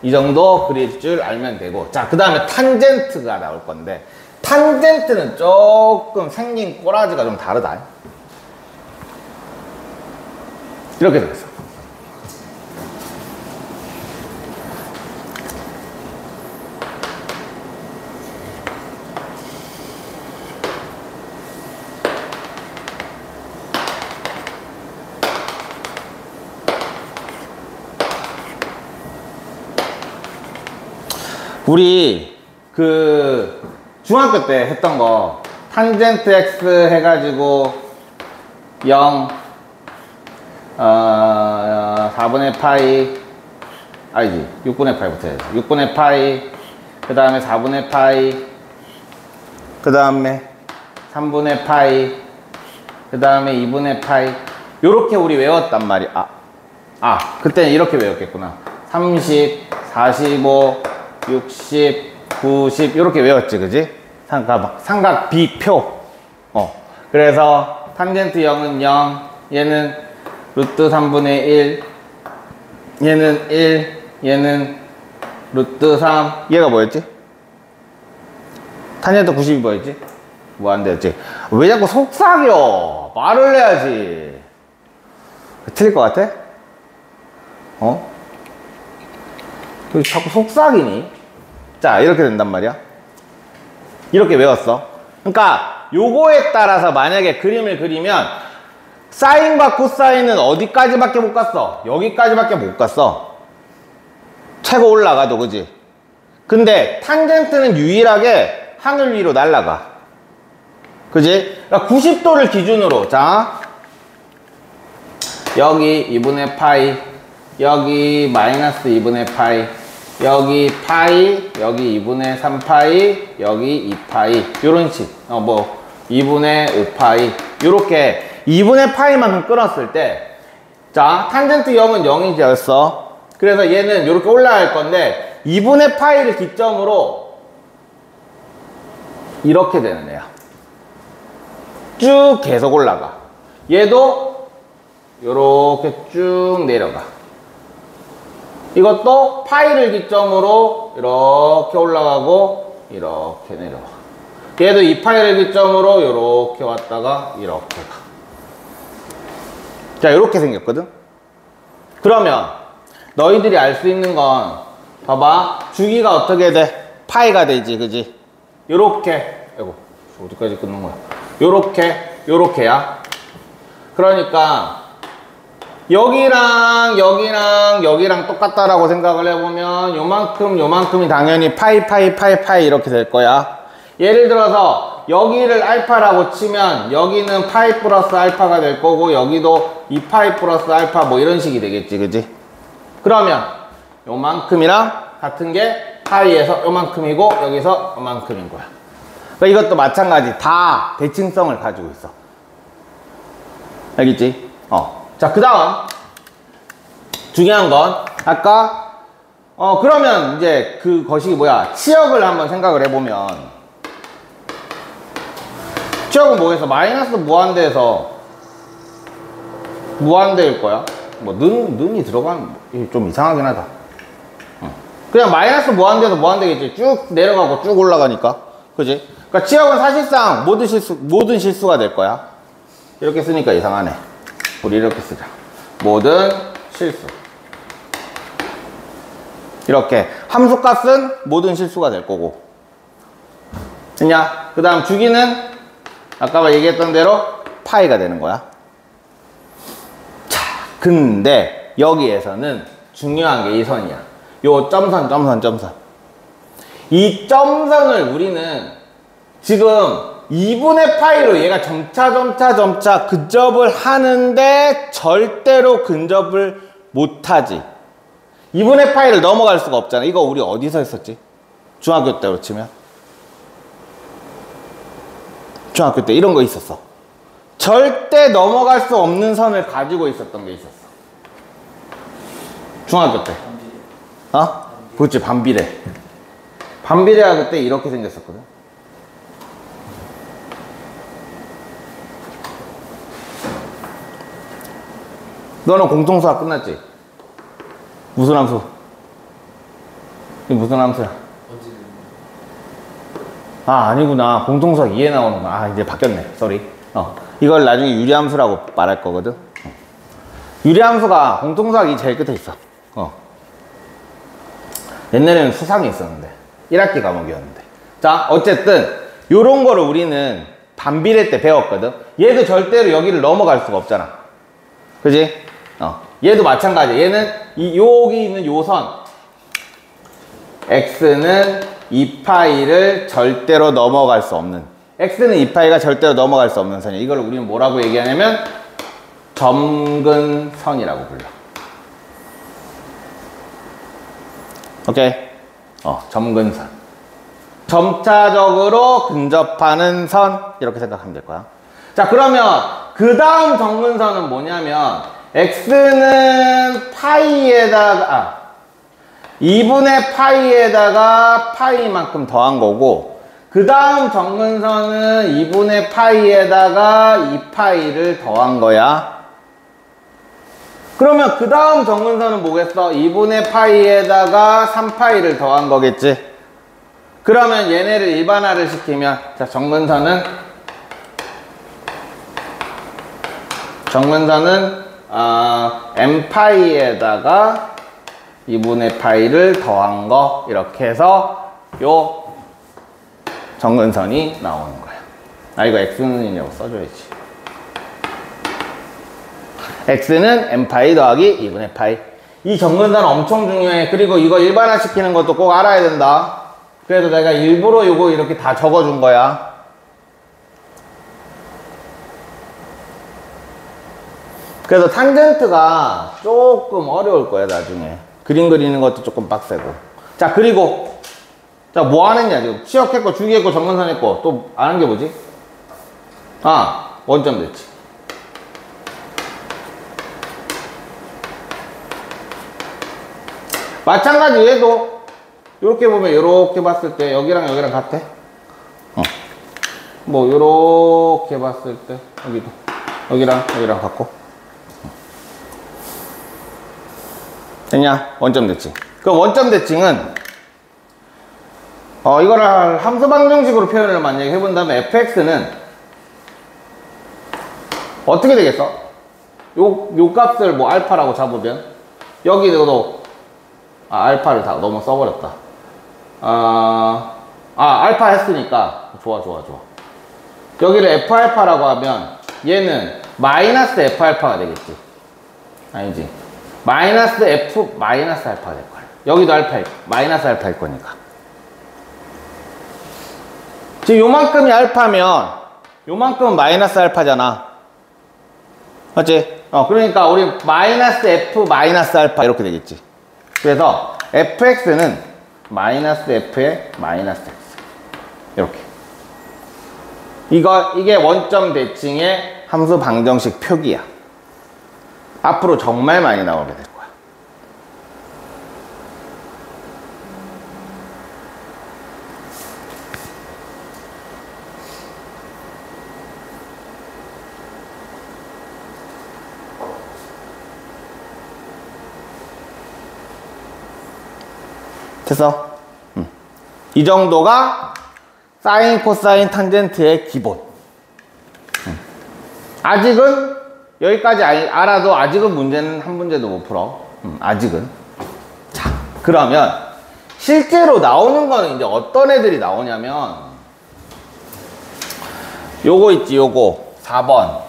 이 정도 그릴 줄 알면 되고. 자, 그 다음에 탄젠트가 나올 건데, 탄젠트는 조금 생긴 꼬라지가 좀 다르다. 이렇게 되겠어. 우리 그 중학교 때 했던 거 탄젠트 x 해가지고 0 4분의 파이 아니지 6분의 파이부터 해야지. 6분의 파이 그 다음에 4분의 파이 그 다음에 3분의 파이 그 다음에 2분의 파이 요렇게 우리 외웠단 말이야. 그때는 이렇게 외웠겠구나. 30 45 60 90 이렇게 외웠지, 그지? 삼각 비표. 그래서 탄젠트 0은 0, 얘는 루트 3분의 1, 얘는 1, 얘는 루트 3. 얘가 뭐였지? 탄젠트 90이 뭐였지? 무한대였지. 왜 자꾸 속삭여? 말을 해야지. 틀릴 것 같아? 왜 자꾸 속삭이니? 자, 이렇게 된단 말이야. 이렇게 외웠어. 그러니까 요거에 따라서 만약에 그림을 그리면 사인과 코사인은 어디까지밖에 못 갔어? 여기까지밖에 못 갔어. 최고 올라가도, 그지? 근데 탄젠트는 유일하게 하늘 위로 날아가. 그지? 그러니까 90도를 기준으로, 자, 여기 2분의 파이, 여기 마이너스 2분의 파이, 여기 파이, 여기 2분의 3파이, 여기 2파이, 요런 식. 2분의 5파이. 요렇게 2분의 파이만큼 끊었을 때, 자, 탄젠트 0은 0이지였어. 그래서 얘는 요렇게 올라갈 건데, 2분의 파이를 기점으로 이렇게 되는 애야. 쭉 계속 올라가. 얘도 요렇게 쭉 내려가. 이것도 파이를 기점으로 이렇게 올라가고 이렇게 내려와. 얘도 2파이를 기점으로 이렇게 왔다가 이렇게 가. 자, 이렇게 생겼거든. 그러면 너희들이 알 수 있는 건 봐봐. 주기가 어떻게 돼? 파이가 되지, 그지? 요렇게. 아이고, 어디까지 끊는 거야? 요렇게야. 그러니까 여기랑 똑같다라고 생각을 해보면 요만큼이 당연히 파이 이렇게 될 거야. 예를 들어서 여기를 알파라고 치면 여기는 파이 플러스 알파가 될 거고 여기도 2파이 플러스 알파 뭐 이런 식이 되겠지, 그지? 그러면 요만큼이랑 같은 게 파이에서 요만큼이고 여기서 요만큼인 거야. 그러니까 이것도 마찬가지. 다 대칭성을 가지고 있어. 알겠지? 자, 그 다음 중요한 건 아까 그러면 이제 그 거식이 뭐야? 치역을 한번 생각을 해보면 치역은 뭐겠어? 마이너스 무한대에서 무한대일 거야. 뭐 는이 들어가면 좀 이상하긴 하다. 그냥 마이너스 무한대에서 무한대겠지. 쭉 내려가고 쭉 올라가니까, 그지? 그러니까 치역은 사실상 모든 실수가 될 거야. 이렇게 쓰니까 이상하네. 우리 이렇게 쓰자. 모든 실수. 이렇게 함수값은 모든 실수가 될 거고. 됐냐? 그 다음 주기는 아까 얘기했던 대로 파이가 되는 거야. 자, 근데 여기에서는 중요한 게 이 선이야. 요 점선. 이 점선을 우리는 지금 2분의 파이로 얘가 점차 근접을 하는데 절대로 근접을 못하지. 2분의 파이를 넘어갈 수가 없잖아. 이거 우리 어디서 했었지? 중학교 때로 치면. 중학교 때 이런 거 있었어. 절대 넘어갈 수 없는 선을 가지고 있었던 게 있었어. 중학교 때. 그렇지, 반비례. 반비례가 그때 이렇게 생겼었거든. 너는 공통수학 끝났지? 무슨 함수? 이게 무슨 함수야? 아, 아니구나. 공통수학 2에 나오는구나. 아, 이제 바뀌었네. 쏘리. 이걸 나중에 유리함수라고 말할 거거든. 유리함수가 공통수학 2 제일 끝에 있어. 옛날에는 수상이 있었는데. 1학기 과목이었는데. 자, 어쨌든 요런 거를 우리는 반비례 때 배웠거든. 얘도 절대로 여기를 넘어갈 수가 없잖아. 그지? 얘도 마찬가지야. 얘는 여기 있는 요 선 x는 2파이를 절대로 넘어갈 수 없는, x는 2파이가 절대로 넘어갈 수 없는 선이야. 이걸 우리는 뭐라고 얘기하냐면 점근선이라고 불러. 오케이? 점근선. 점차적으로 근접하는 선, 이렇게 생각하면 될 거야. 자, 그러면 그 다음 점근선은 뭐냐면 x는 파이에다가 2분의 파이에다가 파이만큼 더한 거고, 그 다음 점근선은 2분의 파이에다가 2파이를 더한 거야. 그러면 그 다음 점근선은 뭐겠어? 2분의 파이에다가 3파이를 더한 거겠지. 그러면 얘네를 일반화를 시키면, 자, 점근선은 n파이에다가 2분의 파이를 더한 거, 이렇게 해서 요 점근선이 나오는 거야. 아, 이거 x는이라고 써줘야지. x는 n파이 더하기 2분의 파이. 이 점근선 엄청 중요해. 그리고 이거 일반화 시키는 것도 꼭 알아야 된다. 그래서 내가 일부러 이거 이렇게 다 적어준 거야. 그래서 탄젠트가 조금 어려울 거야, 나중에. 그림 그리는 것도 조금 빡세고. 자, 그리고 자, 뭐 하느냐 지금. 치역했고 주기했고 점근선 했고 또 아는 게 뭐지? 아, 원점 대칭. 마찬가지 얘도 이렇게 보면, 이렇게 봤을 때 여기랑 여기랑 같아. 뭐 이렇게 봤을 때 여기도 여기랑 여기랑 같고. 됐냐? 원점 대칭. 그 원점 대칭은 이거를 함수 방정식으로 표현을 만약에 해본다면 fx는 어떻게 되겠어? 요 값을 뭐 알파라고 잡으면, 여기도 알파를 다 너무 써버렸다. 알파 했으니까 좋아. 여기를 f알파라고 하면 얘는 마이너스 f알파가 되겠지. 아니지. 마이너스 f 마이너스 알파가 될 거야. 여기도 마이너스 알파일 거니까. 지금 요만큼이 알파면 요만큼은 마이너스 알파잖아. 맞지? 그러니까 우리 마이너스 f 마이너스 알파 이렇게 되겠지. 그래서 fx는 마이너스 f의 마이너스 x. 이렇게. 이게 원점 대칭의 함수 방정식 표기야. 앞으로 정말 많이 나오게 될 거야. 됐어? 이 정도가 사인, 코사인, 탄젠트의 기본. 아직은 여기까지 알아도 아직은 문제는 한 문제도 못 풀어. 아직은. 자, 그러면 실제로 나오는 거는 이제 어떤 애들이 나오냐면 요거 있지, 요거 4번.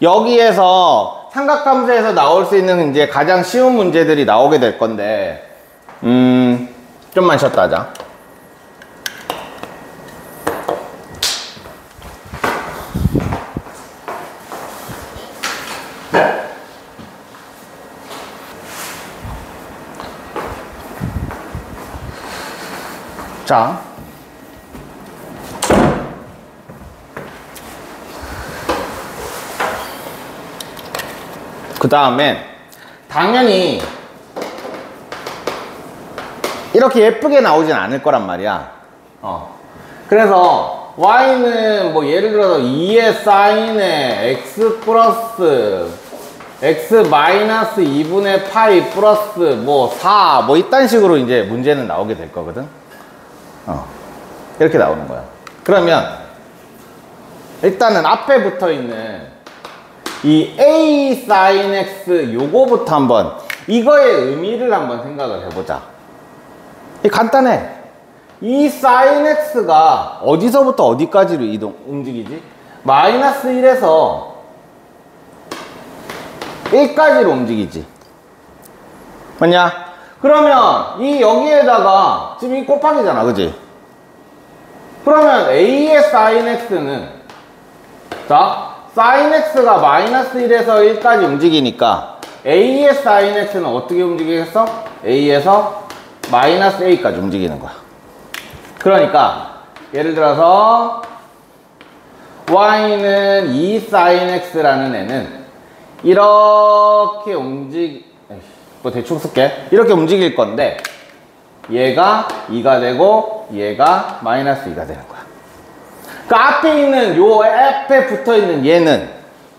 여기에서 삼각함수에서 나올 수 있는 이제 가장 쉬운 문제들이 나오게 될 건데, 좀만 쉬었다 하자. 자, 그 다음에 당연히 이렇게 예쁘게 나오진 않을 거란 말이야. 그래서 y는 뭐 예를 들어서 2의 사인에 x 플러스 x 마이너스 2분의 파이 플러스 뭐 4 뭐 이딴 식으로 이제 문제는 나오게 될 거거든. 이렇게 나오는 거야. 그러면 일단은 앞에 붙어 있는 이 A sin X 요거부터 한번 이거의 의미를 한번 생각을 해보자. 간단해. 이 sin X가 어디서부터 어디까지로 움직이지? 마이너스 1에서 1까지로 움직이지. 맞냐? 그러면 이 여기에다가 지금 이 곱하기잖아, 그지? 그러면 A의 sin X는 자, sin X가 마이너스 1에서 1까지 움직이니까 A의 sin X는 어떻게 움직이겠어? A에서 마이너스 A까지 움직이는 거야. 그러니까 예를 들어서 Y는 2 sin X라는 애는 이렇게 뭐 대충 쓸게. 이렇게 움직일 건데 얘가 2가 되고 얘가 마이너스 2가 되는 거야. 그 앞에 있는 요 앞에 붙어 있는 얘는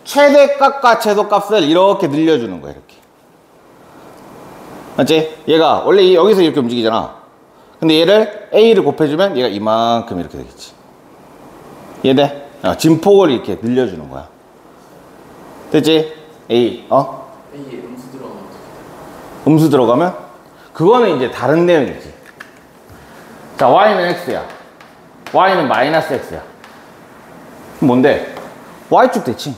최대값과 최소값을 이렇게 늘려주는 거야. 이렇게. 맞지? 얘가 원래 여기서 이렇게 움직이잖아. 근데 얘를 A를 곱해주면 얘가 이만큼 이렇게 되겠지. 이해돼? 진폭을 이렇게 늘려주는 거야. 됐지? A, A에 음수 들어가면 어떻게 돼? 음수 들어가면? 그거는 이제 다른 내용이지. 자, Y는 X야. Y는 마이너스 X야. 뭔데? Y축 대칭.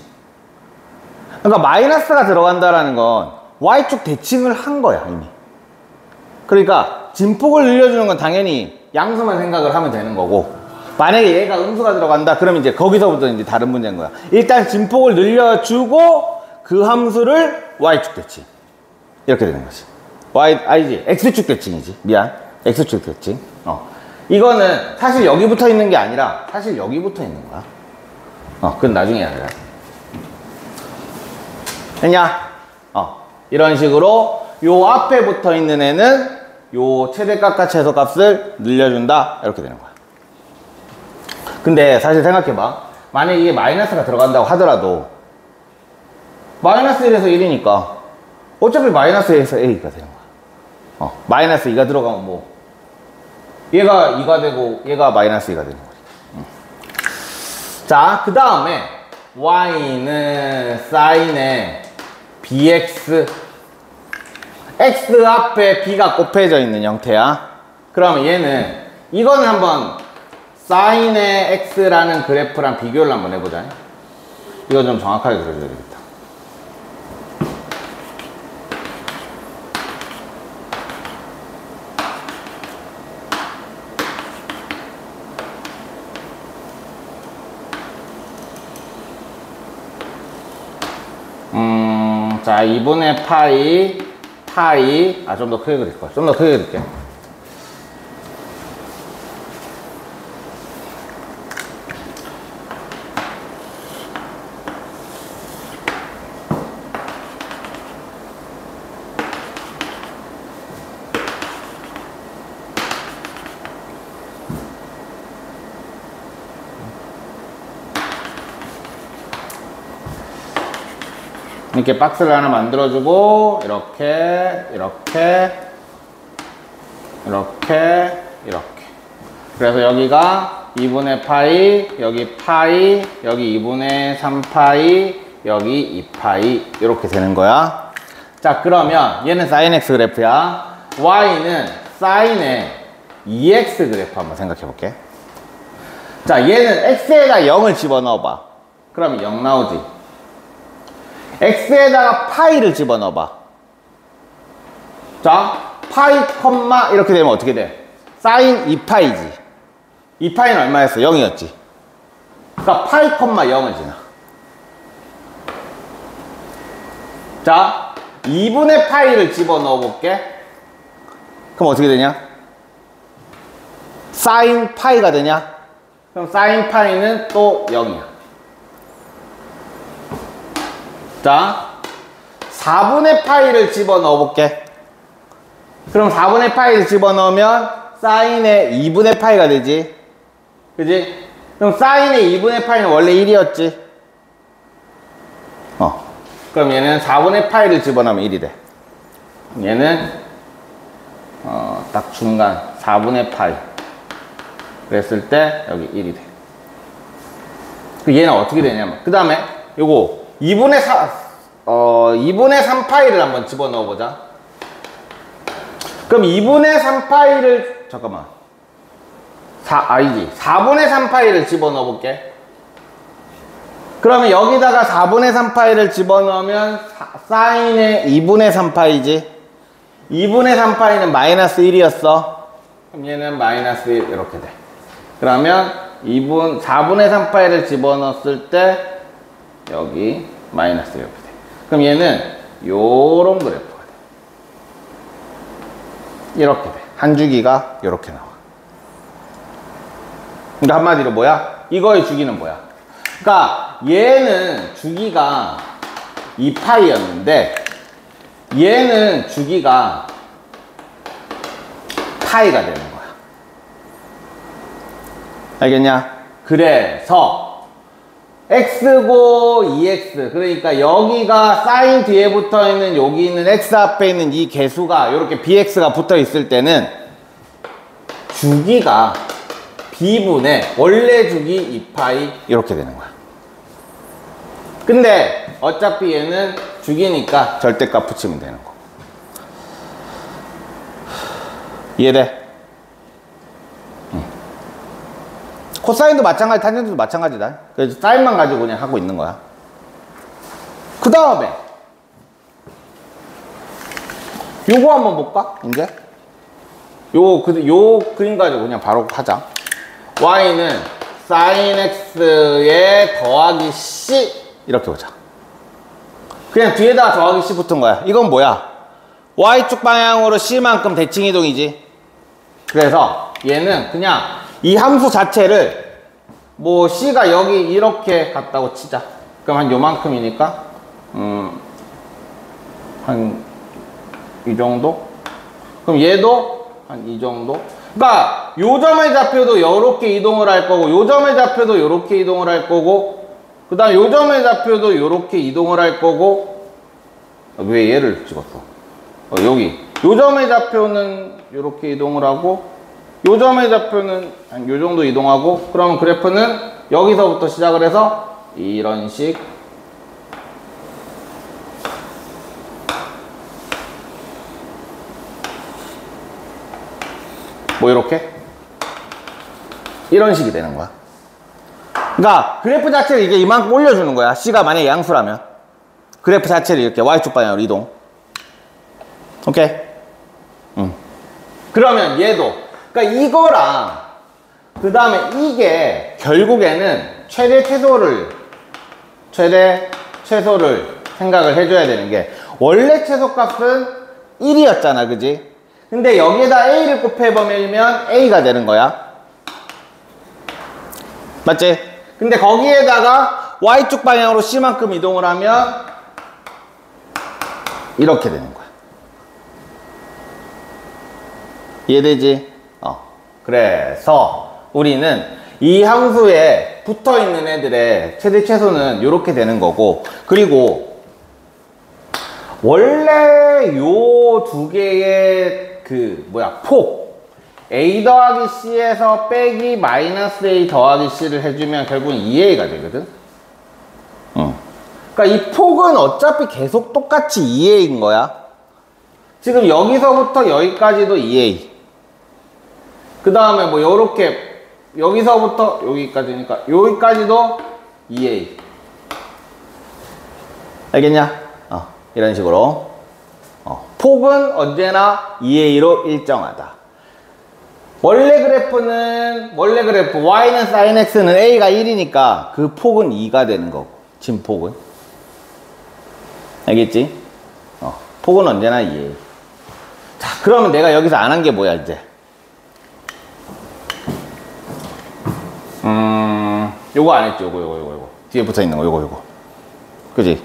그러니까 마이너스가 들어간다라는 건 Y축 대칭을 한 거야, 이미. 그러니까 진폭을 늘려주는 건 당연히 양수만 생각을 하면 되는 거고, 만약에 얘가 음수가 들어간다, 그러면 이제 거기서부터 이제 다른 문제인 거야. 일단 진폭을 늘려주고 그 함수를 Y축 대칭. 이렇게 되는 거지. 아니지. X축 대칭이지. 미안. X축 대칭. 이거는 사실 여기 붙어 있는 게 아니라 사실 여기 붙어 있는 거야. 그건 나중에 해야 돼. 됐냐? 이런 식으로 요 앞에 붙어 있는 애는 요 최대값과 최소값을 늘려준다. 이렇게 되는 거야. 근데 사실 생각해봐. 만약에 이게 마이너스가 들어간다고 하더라도 마이너스 1에서 1이니까 어차피 마이너스 1에서 A가 되는 거야. 마이너스 2가 들어가면 뭐 얘가 2가 되고 얘가 마이너스 2가 되는 거지. 자, 그 다음에 Y는 sin의 BX X 앞에 B가 곱해져 있는 형태야. 그러면 얘는 이거는 한번 sin의 X라는 그래프랑 비교를 한번 해보자. 이거 좀 정확하게 그려줘야 되겠다. 자, 2분의 파이, 좀 더 크게 그릴 거야. 좀 더 크게 그릴게. 이렇게 박스를 하나 만들어주고 이렇게 그래서 여기가 2분의 파이, 여기 파이, 여기 2분의 3파이, 여기 2파이 이렇게 되는 거야. 자, 그러면 얘는 sin x 그래프야. y는 sin의 2x 그래프 한번 생각해 볼게. 자, 얘는 x에다 0을 집어넣어봐. 그러면 0 나오지. x에다가 파이를 집어넣어봐. 자, 파이 컴마 이렇게 되면 어떻게 돼? 사인 2파이지. 2파이는 얼마였어? 0이었지. 그러니까 파이 컴마 0을 지나. 자, 2분의 파이를 집어넣어 볼게. 그럼 어떻게 되냐? 사인 파이가 되냐? 그럼 사인 파이는 또 0이야. 자, 4분의 파이를 집어넣어 볼게. 그럼 4분의 파이를 집어넣으면 사인의 2분의 파이가 되지. 그지? 그럼 사인의 2분의 파이는 원래 1이었지. 그럼 얘는 4분의 파이를 집어넣으면 1이 돼. 얘는 딱 중간 4분의 파이 그랬을 때 여기 1이 돼. 그 얘는 어떻게 되냐면, 그 다음에 요거 2분의 3 파이를 한번 집어넣어 보자. 그럼 2분의 3 파이를, 잠깐만. 4분의 3 파이를 집어넣어 볼게. 그러면 여기다가 4분의 3 파이를 집어넣으면 사인의 2분의 3 파이지. 2분의 3 파이는 마이너스 1이었어. 그럼 얘는 마이너스 1 이렇게 돼. 그러면 4분의 3 파이를 집어넣었을 때 여기 마이너스 이렇게 돼. 그럼 얘는 요런 그래프가 돼. 이렇게 돼. 한 주기가 이렇게 나와. 그러니까 한마디로 뭐야? 이거의 주기는 뭐야? 그러니까 얘는 주기가 2파이였는데 얘는 주기가 파이가 되는 거야. 알겠냐? 그래서 x고 2x, 그러니까 여기가 사인 뒤에 붙어 있는 여기 있는 x 앞에 있는 이 개수가 이렇게 bx가 붙어 있을 때는 주기가 b분의 원래 주기 2파이 이렇게 되는 거야. 근데 어차피 얘는 주기니까 절대값 붙이면 되는 거. 이해돼? 코사인도 마찬가지, 탄젠트도 마찬가지다. 그래서 사인만 가지고 그냥 하고 있는 거야. 그 다음에 요거 한번 볼까? 이제 요 그림 가지고 그냥 바로 하자. y는 sin x에 더하기 c 이렇게 보자. 그냥 뒤에다가 더하기 c 붙은 거야. 이건 뭐야? y축 방향으로 c만큼 대칭 이동이지. 그래서 얘는 그냥 이 함수 자체를 뭐 c가 여기 이렇게 갔다고 치자. 그럼 한 요만큼이니까 한 이 정도? 그럼 얘도 한 이 정도? 그러니까 요 점의 좌표도 요렇게 이동을 할 거고 요 점의 좌표도 요렇게 이동을 할 거고 그 다음 요 점의 좌표도 요렇게 이동을 할 거고. 왜 얘를 찍었어? 여기 요 점의 좌표는 요렇게 이동을 하고 요 점의 좌표는 한 요 정도 이동하고, 그러면 그래프는 여기서부터 시작을 해서 이런 식 뭐 이렇게 이런 식이 되는 거야. 그러니까 그래프 자체를 이게 이만큼 올려주는 거야. C가 만약에 양수라면 그래프 자체를 이렇게 Y축 방향으로 이동. 오케이? 그러면 얘도, 그러니까 이거랑 그 다음에 이게 결국에는 최대 최소를 생각을 해줘야 되는 게, 원래 최소값은 1이었잖아, 그지? 근데 여기에다 a를 곱해보면 a가 되는 거야. 맞지? 근데 거기에다가 y축 방향으로 c만큼 이동을 하면 이렇게 되는 거야. 이해되지? 그래서 우리는 이 함수에 붙어있는 애들의 최대 최소는 이렇게 되는 거고, 그리고 원래 요 두 개의 폭 a 더하기 c에서 빼기 마이너스 a 더하기 c를 해주면 결국은 2a가 되거든. 그러니까 이 폭은 어차피 계속 똑같이 2a인 거야. 지금 여기서부터 여기까지도 2a, 그 다음에 뭐 요렇게 여기서부터 여기까지니까 여기까지도 2a. 알겠냐? 이런 식으로 폭은 언제나 2a로 일정하다. 원래 그래프 y는 sin x는 a가 1이니까 그 폭은 2가 되는 거고, 진폭은. 알겠지? 폭은 언제나 2a. 자, 그러면 내가 여기서 안 한 게 뭐야, 이제? 요거 안 했지, 요거. 뒤에 붙어 있는 거, 요거. 그지?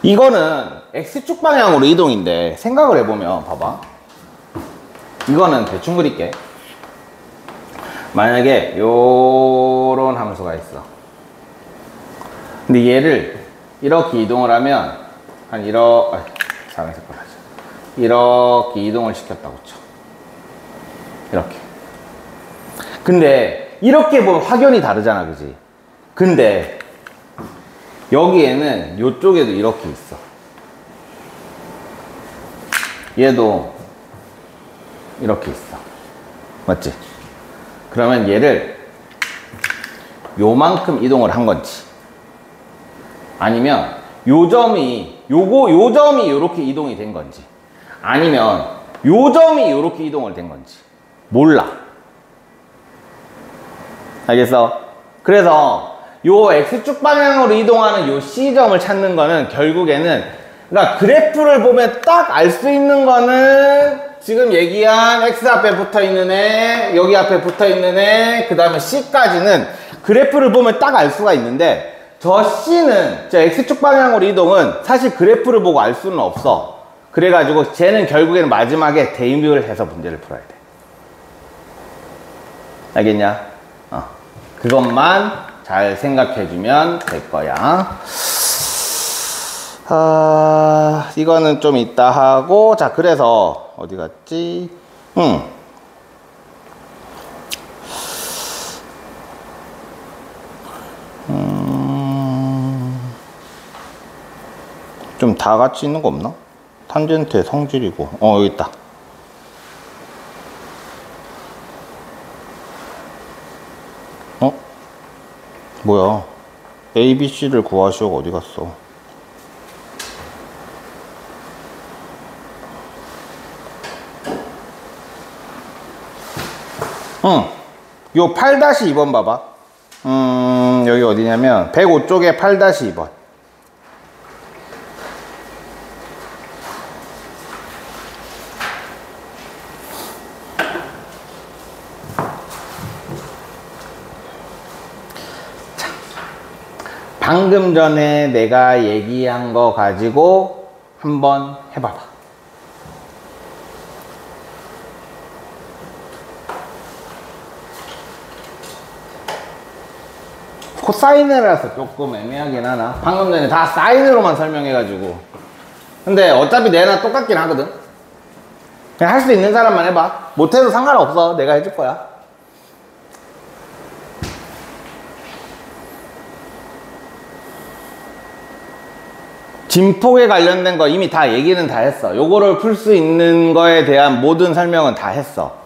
이거는 X축 방향으로 이동인데, 생각을 해보면, 봐봐. 이거는 대충 그릴게. 만약에 요런 함수가 있어. 근데 얘를 이렇게 이동을 하면, 이렇게 이동을 시켰다고 쳐. 이렇게. 근데 이렇게 보면 확연히 다르잖아, 그지? 근데 여기에는 요쪽에도 이렇게 있어. 얘도 이렇게 있어. 맞지? 그러면 얘를 요만큼 이동을 한 건지, 아니면 요 점이 요 점이 요렇게 이동이 된 건지, 아니면 요 점이 요렇게 이동을 된 건지 몰라. 알겠어? 그래서 요 X축 방향으로 이동하는 요 C점을 찾는 거는 결국에는, 그러니까 그래프를 보면 딱 알 수 있는 거는 지금 얘기한 X 앞에 붙어 있는 애, 여기 앞에 붙어 있는 애, 그 다음에 C까지는 그래프를 보면 딱 알 수가 있는데, 저 C는, 저 X축 방향으로 이동은 사실 그래프를 보고 알 수는 없어. 그래가지고 쟤는 결국에는 마지막에 대입을 해서 문제를 풀어야 돼. 알겠냐? 그것만 잘 생각해주면 될 거야. 이거는 좀 이따 하고, 자, 그래서 어디 갔지? 좀 다 같이 있는 거 없나? 탄젠트의 성질이고, 여기 있다. 뭐야? A, B, C를 구하시오가 어디 갔어? 요 8-2번 봐봐. 여기 어디냐면 105쪽에 8-2번. 방금 전에 내가 얘기한 거 가지고 한번 해봐봐. 코사인이라서 조금 애매하긴 하나. 방금 전에 다 사인으로만 설명해가지고. 근데 어차피 내나 똑같긴 하거든. 그냥 할 수 있는 사람만 해봐. 못해도 상관없어. 내가 해줄 거야. 진폭에 관련된 거 이미 다 얘기는 다 했어. 요거를 풀 수 있는 거에 대한 모든 설명은 다 했어.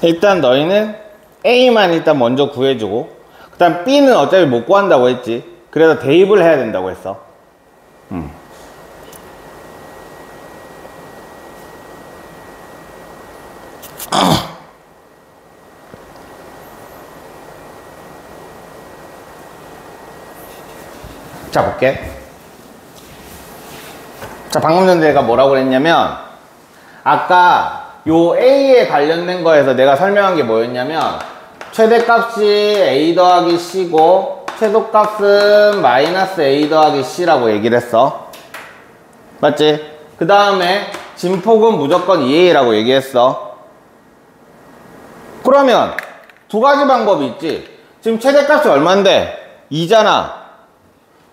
일단 너희는 A만 일단 먼저 구해주고, 그 다음 B는 어차피 못 구한다고 했지. 그래서 대입을 해야 된다고 했어. 자, 볼게. 자, 방금 전에 내가 뭐라고 그랬냐면, 아까 요 A에 관련된 거에서 내가 설명한 게 뭐였냐면, 최대값이 A 더하기 C고 최소값은 마이너스 A 더하기 C라고 얘기를 했어. 맞지? 그 다음에 진폭은 무조건 2A라고 얘기했어. 그러면 두 가지 방법이 있지. 지금 최대값이 얼만데? 2잖아.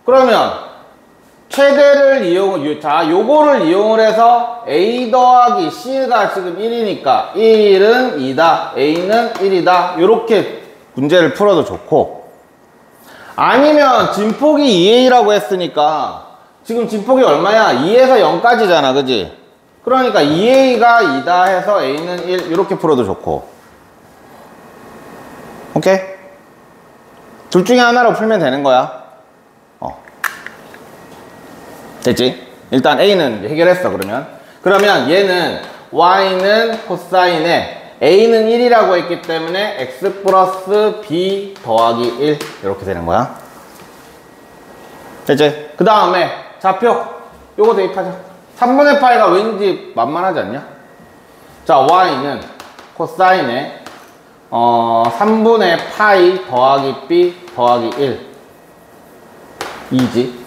그러면 최대를 요거를 이용을 해서 A 더하기 C가 지금 1이니까 1은 2다, A는 1이다. 요렇게 문제를 풀어도 좋고, 아니면 진폭이 2A라고 했으니까 지금 진폭이 얼마야? 2에서 0까지잖아, 그지? 그러니까 2A가 2다 해서 A는 1, 요렇게 풀어도 좋고. 오케이? 둘 중에 하나로 풀면 되는 거야. 됐지? 일단 A는 해결했어. 그러면 얘는 Y는 코사인에 a는 1이라고 했기 때문에 x 플러스 b 더하기 1 이렇게 되는 거야. 됐지? 그 다음에 좌표 요거 대입하자. 3분의 파이가 왠지 만만하지 않냐? 자, y는 코사인에 3분의 파이 더하기 b 더하기 1 2지.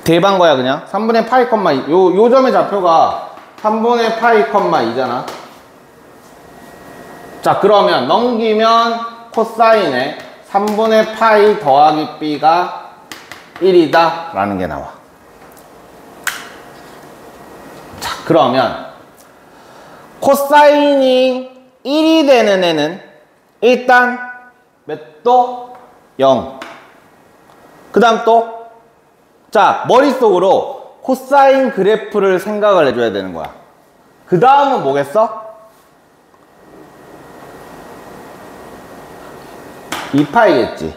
대입한 거야 그냥. 3분의 파이 컴마 2. 요 점의 좌표가 3분의 파이 컴마 2잖아. 자, 그러면 넘기면 코사인에 3분의 파이 더하기 b가 1이다 라는 게 나와. 자, 그러면 코사인이 1이 되는 애는 일단 몇 도? 0. 그 다음 또 자, 머릿속으로 코사인 그래프를 생각을 해줘야 되는 거야. 그 다음은 뭐겠어? 2파이겠지.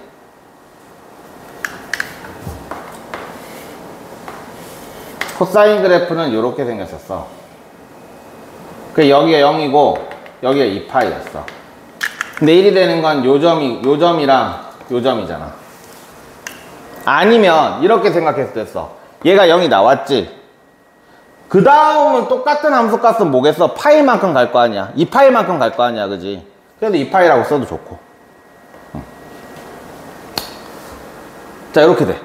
코사인 그래프는 이렇게 생겼었어. 그 여기가 0이고 여기가 2파이였어. 근데 1이 되는 건 요 점이랑 요 점이잖아. 아니면 이렇게 생각했을 때 됐어. 얘가 0이 나왔지. 그 다음은 똑같은 함수값은 뭐겠어? 파이만큼 갈 거 아니야. 2파이만큼 갈 거 아니야, 그지? 그래도 2파이라고 써도 좋고. 자, 이렇게 돼.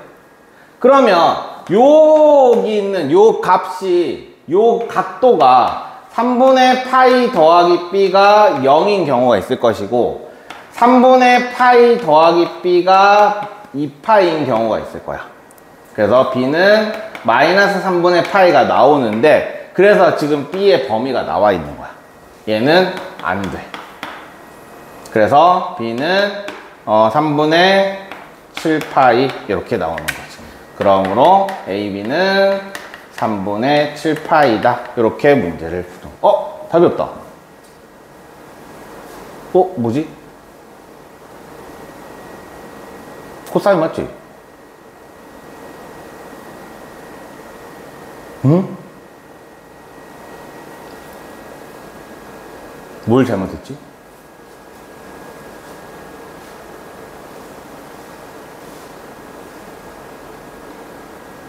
그러면 여기 있는 요 값이, 요 각도가 3분의 파이 더하기 b가 0인 경우가 있을 것이고 3분의 파이 더하기 b가 2파이인 경우가 있을 거야. 그래서 b는 마이너스 3분의 파이가 나오는데 그래서 지금 b의 범위가 나와 있는 거야. 얘는 안 돼. 그래서 b는 3분의 7파이 이렇게 나오는 거지. 그러므로 a, b는 3분의 7파이다. 이렇게 문제를 푸는. 답이 없다. 뭐지? 코사인 맞지? 응? 뭘 잘못했지?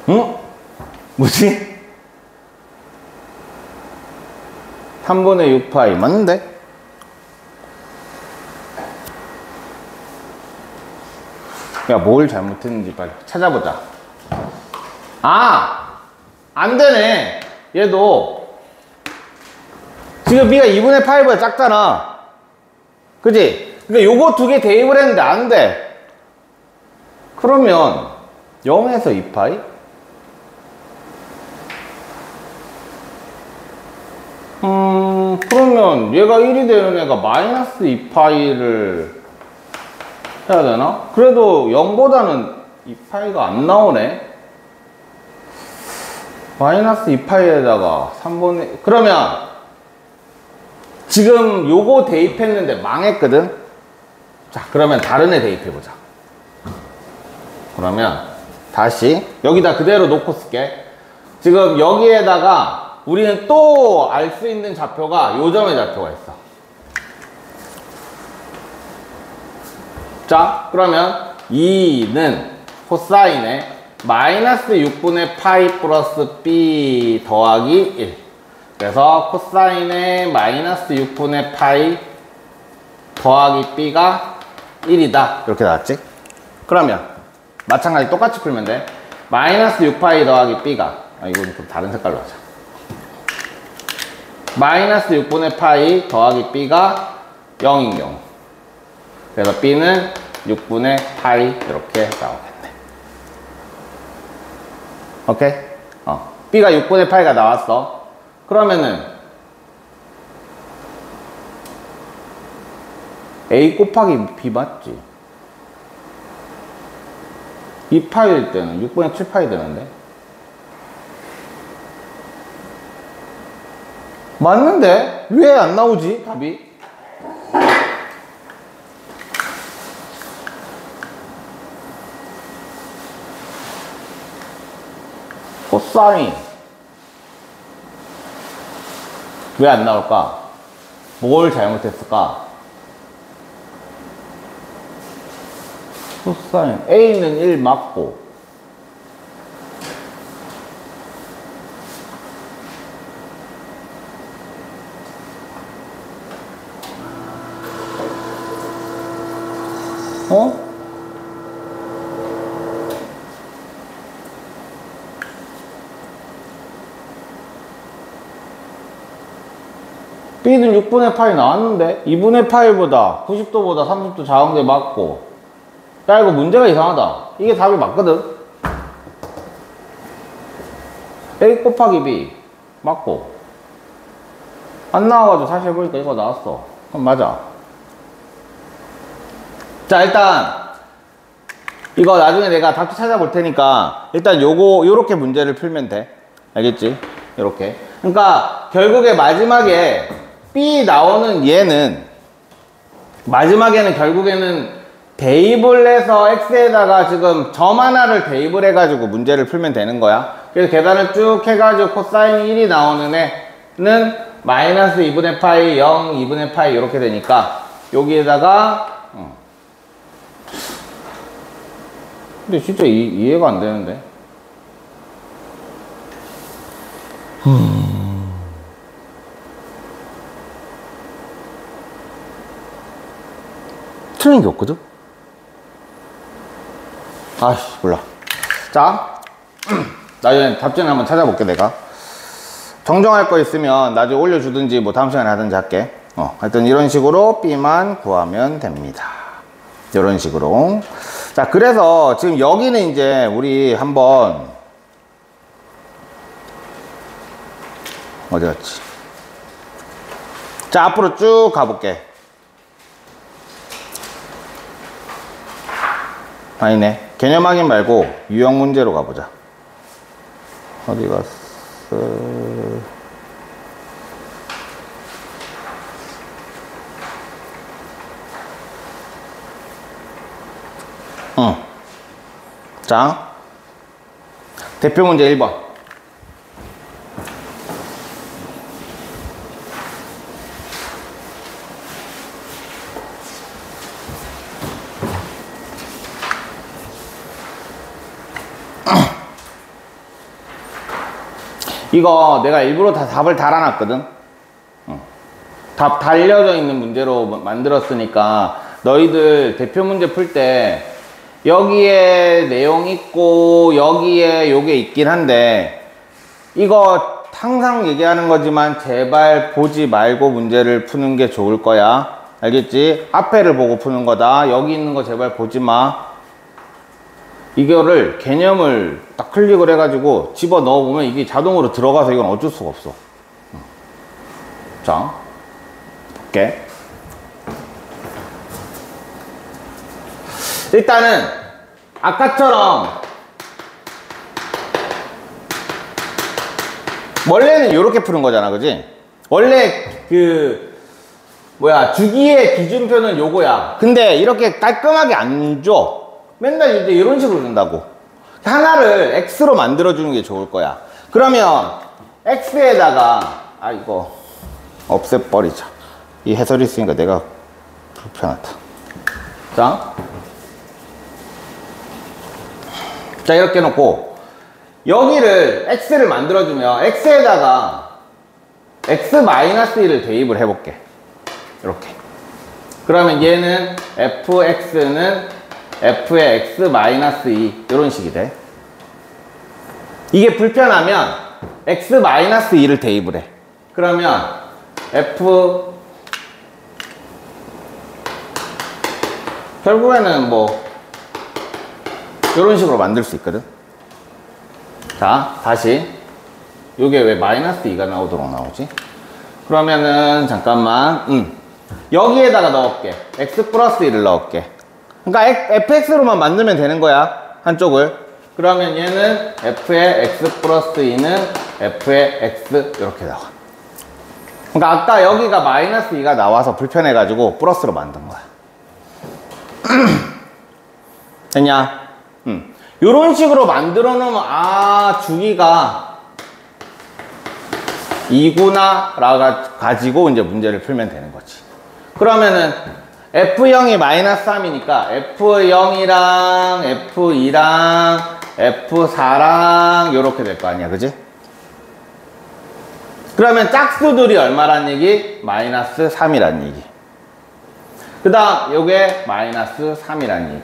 응? 뭐지? 3분의 6파이 맞는데? 야, 뭘 잘못했는지 빨리 찾아보자. 안 되네. 얘도 지금 b가 2분의 8보다 작잖아. 그지? 그러니까 요거 두 개 대입을 했는데 안 돼. 그러면 0에서 2파이? 그러면 얘가 1이 되는 애가 마이너스 2파이를 해야 되나? 그래도 0보다는 2파이가 안 나오네. 마이너스 2파이에다가 3분의 그러면 지금 요거 대입했는데 망했거든? 자, 그러면 다른 애 대입해보자. 그러면 다시 여기다 그대로 놓고 쓸게. 지금 여기에다가 우리는 또 알 수 있는 좌표가 요 점의 좌표가 있어. 자, 그러면 2는 코사인에 마이너스 6분의 파이 플러스 b 더하기 1. 그래서 코사인에 마이너스 6분의 파이 더하기 b가 1이다. 이렇게 나왔지? 그러면 마찬가지 똑같이 풀면 돼. 마이너스 6파이 더하기 b가 이건 좀 다른 색깔로 하자. 마이너스 6분의 파이 더하기 b가 0인 경우. 그래서 b는 6분의 파이 이렇게 나오겠네. 오케이? b가 6분의 파이가 나왔어. 그러면은 a 곱하기 b 맞지? 2파이일 때는 6분의 7파이 되는데? 맞는데? 왜 안 나오지? 답이? 코사인 왜 안 나올까? 뭘 잘못했을까? 코사인 A는 1 맞고 어? B는 6분의 파이 나왔는데 2분의 파이보다 90도보다 30도 작은 게 맞고 야 이거 문제가 이상하다. 이게 답이 맞거든. A 곱하기 B 맞고 안 나와가지고 다시 해보니까 이거 나왔어. 그럼 맞아. 자 일단 이거 나중에 내가 답지 찾아볼 테니까 일단 요렇게 문제를 풀면 돼. 알겠지? 요렇게. 그러니까 결국에 마지막에 B 나오는 얘는 마지막에는 결국에는 대입을 해서 x에다가 지금 점 하나를 대입을 해가지고 문제를 풀면 되는 거야. 그래서 계산을 쭉 해가지고 코사인 1이 나오는 애는 마이너스 2분의 파이 0 2분의 파이 이렇게 되니까 여기에다가 근데 진짜 이해가 안 되는데. 틀린 게 없거든? 아이씨, 몰라. 자, 나중에 답지는 한번 찾아볼게, 내가. 정정할 거 있으면 나중에 올려주든지 뭐 다음 시간에 하든지 할게. 하여튼 이런 식으로 B만 구하면 됩니다. 이런 식으로. 자, 그래서 지금 여기는 이제 우리 한번 어디 갔지? 자, 앞으로 쭉 가볼게. 아니네. 개념 확인 말고 유형 문제로 가보자. 어디 갔어? 자, 대표 문제 1번. 이거 내가 일부러 다 답을 달아놨거든. 답 달려져 있는 문제로 만들었으니까 너희들 대표 문제 풀 때 여기에 내용 있고 여기에 요게 있긴 한데 이거 항상 얘기하는 거지만 제발 보지 말고 문제를 푸는 게 좋을 거야. 알겠지? 앞에를 보고 푸는 거다. 여기 있는 거 제발 보지 마. 이거를 개념을 딱 클릭을 해가지고 집어 넣어보면 이게 자동으로 들어가서 이건 어쩔 수가 없어. 자, 볼게. 일단은 아까처럼 원래는 이렇게 푸는 거잖아, 그지? 원래 주기의 기준표는 요거야. 근데 이렇게 깔끔하게 안 줘. 맨날 이제 이런 식으로 준다고. 하나를 x로 만들어주는 게 좋을 거야. 그러면 x에다가 이거 없애버리자. 이 해설이 있으니까 내가 불편하다. 자 이렇게 놓고 여기를 x를 만들어주면 x에다가 x-1을 대입을 해볼게. 이렇게. 그러면 얘는 fx는 f의 x-2 이런 식이 돼. 이게 불편하면 x-2를 대입을 해. 그러면 f 결국에는 뭐 이런 식으로 만들 수 있거든. 자 다시 요게 왜 -2가 나오도록 나오지? 그러면은 잠깐만 여기에다가 넣을게. x 플러스 1을 넣을게. 그러니까 fx로만 만들면 되는 거야, 한쪽을. 그러면 얘는 f의 x 플러스 2는 f의 x 이렇게 나와. 그러니까 아까 여기가 -2가 나와서 불편해가지고 플러스로 만든 거야. 됐냐? 요런 식으로 만들어 놓으면 주기가 2구나 라고 가지고 이제 문제를 풀면 되는 거지. 그러면은 F0이 마이너스 3이니까 F0이랑 F2랑 F4랑 요렇게 될 거 아니야, 그지? 그러면 짝수들이 얼마란 얘기? 마이너스 3이란 얘기. 그 다음 요게 마이너스 3이란 얘기.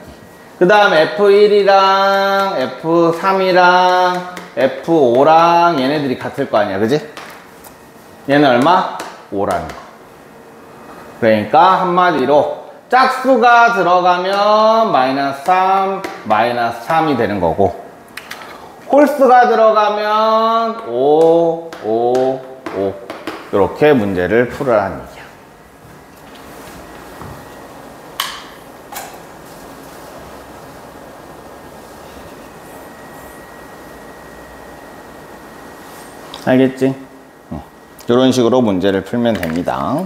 그 다음 F1이랑 F3이랑 F5랑 얘네들이 같을 거 아니야, 그지? 얘는 얼마? 5라는 거. 그러니까 한마디로 짝수가 들어가면 마이너스 3, 마이너스 3이 되는 거고, 홀수가 들어가면 5, 5, 5 이렇게 문제를 풀으라는 얘기야. 알겠지? 이런 식으로 문제를 풀면 됩니다.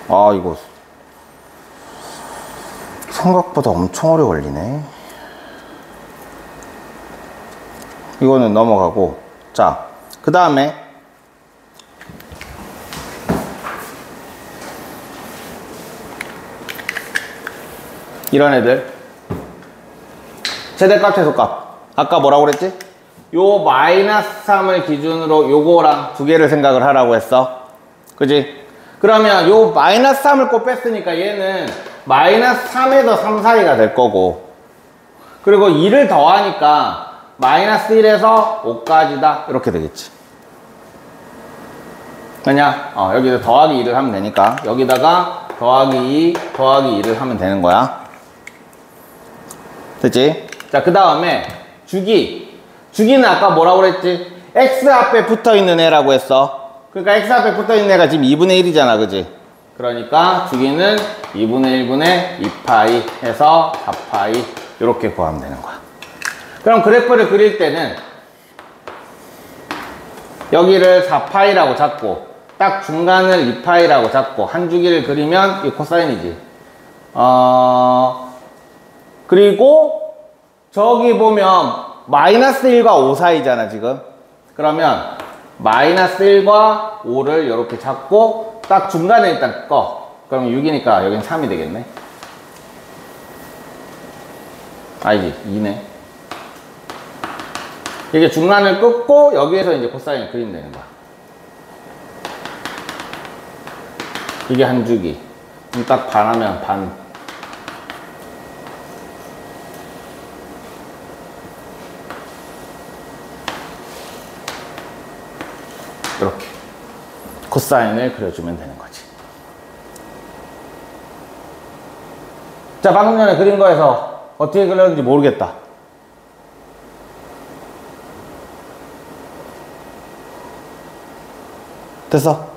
아, 이거 생각보다 엄청 오래 걸리네. 이거는 넘어가고, 자, 그 다음에 이런 애들 최대값 최소값 아까 뭐라고 그랬지? 요 마이너스 3을 기준으로 요거랑 두 개를 생각을 하라고 했어, 그지? 그러면 요 마이너스 3을 꼭 뺐으니까 얘는 마이너스 3에서 3 사이가 될 거고, 그리고 2를 더하니까 마이너스 1에서 5까지다 이렇게 되겠지. 그냥 여기서 더하기 2를 하면 되니까 여기다가 더하기 2 더하기 2를 하면 되는 거야. 됐지? 자, 그 다음에 주기는 아까 뭐라고 그랬지? x 앞에 붙어있는 애라고 했어. 그러니까 x 앞에 붙어있는 애가 지금 2분의 1이잖아, 그지? 그러니까 주기는 2분의 1분의 2파이 해서 4파이 이렇게 구하면 되는 거야. 그럼 그래프를 그릴 때는 여기를 4파이라고 잡고 딱 중간을 2파이라고 잡고 한 주기를 그리면 이 코사인이지. 그리고 저기 보면 마이너스 1과 5 사이잖아 지금. 그러면 마이너스 1과 5를 이렇게 잡고 딱 중간에 일단 꺼. 그럼 6이니까 여긴 3이 되겠네. 아니지, 2네. 이게 중간을 끊고 여기에서 이제 코사인을 그리면 되는 거야. 이게 한 주기. 딱 반하면 반. 이렇게 코사인을 그려주면 되는 거지. 자, 방금 전에 그린 거에서 어떻게 그렸는지 모르겠다. 됐어?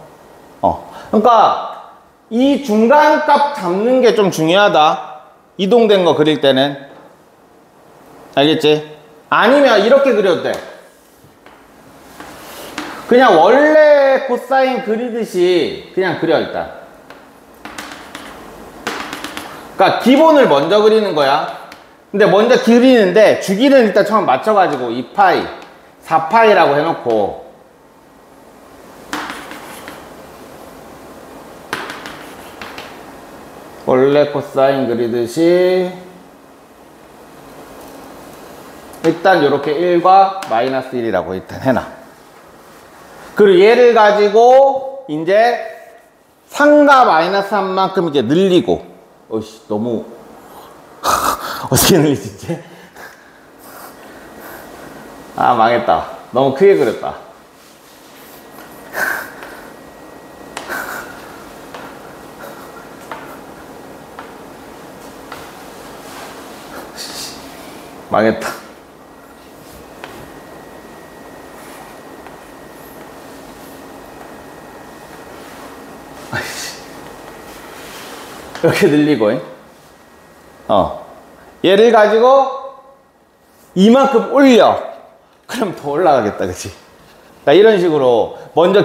그러니까 이 중간 값 잡는 게 좀 중요하다. 이동된 거 그릴 때는. 알겠지? 아니면 이렇게 그려도 돼. 그냥 원래 코사인 그리듯이 그냥 그려 일단. 그러니까 기본을 먼저 그리는 거야. 근데 먼저 그리는데 주기는 일단 처음 맞춰가지고 2파이, 4파이라고 해놓고 원래 코사인 그리듯이 일단 이렇게 1과 마이너스 1이라고 일단 해놔. 그리고 얘를 가지고 이제 3과 마이너스 3만큼 이제 늘리고. 어이씨, 너무 어떻게 늘리지 이제? 아, 망했다. 너무 크게 그렸다. 망했다. 이렇게 늘리고, 얘를 가지고 이만큼 올려. 그럼 더 올라가겠다, 그치? 나 이런 식으로 먼저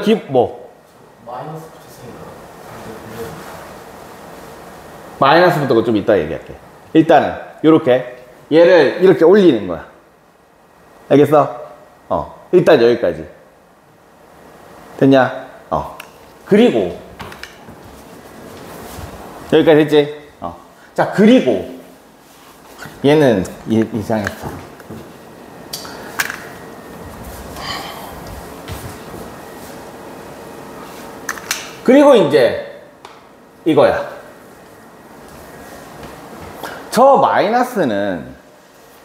마이너스부터 좀 이따 얘기할게. 일단은 요렇게 얘를 이렇게 올리는 거야. 알겠어? 일단 여기까지 됐냐? 그리고 여기까지 됐지? 자, 그리고 얘는 이상했어. 그리고 이제 이거야. 저 마이너스는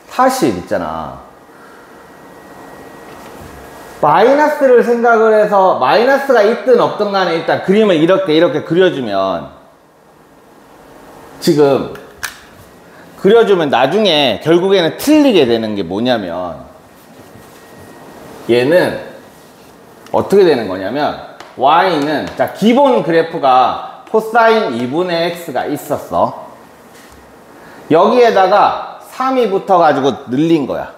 사실 있잖아. 마이너스를 생각을 해서 마이너스가 있든 없든 간에 일단 그림을 이렇게 그려주면 지금 그려주면 나중에 결국에는 틀리게 되는 게 뭐냐면 얘는 어떻게 되는 거냐면 y는 자 기본 그래프가 코사인 2분의 x가 있었어. 여기에다가 3이 붙어가지고 늘린 거야.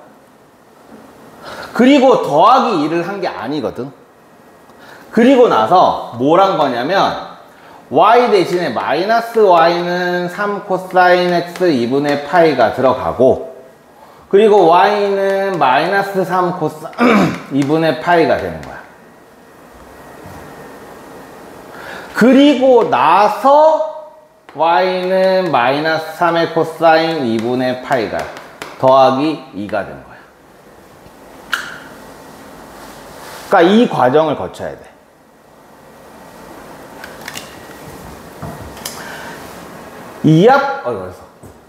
그리고 더하기 2를 한 게 아니거든. 그리고 나서 뭘 한 거냐면 y 대신에 마이너스 y는 3 코사인 x 2분의 파이가 들어가고 그리고 y는 마이너스 3 코사인 2분의 파이가 되는 거야. 그리고 나서 y는 마이너스 3의 코사인 2분의 파이가 더하기 2가 된 거야. 그러니까 이 과정을 거쳐야 돼.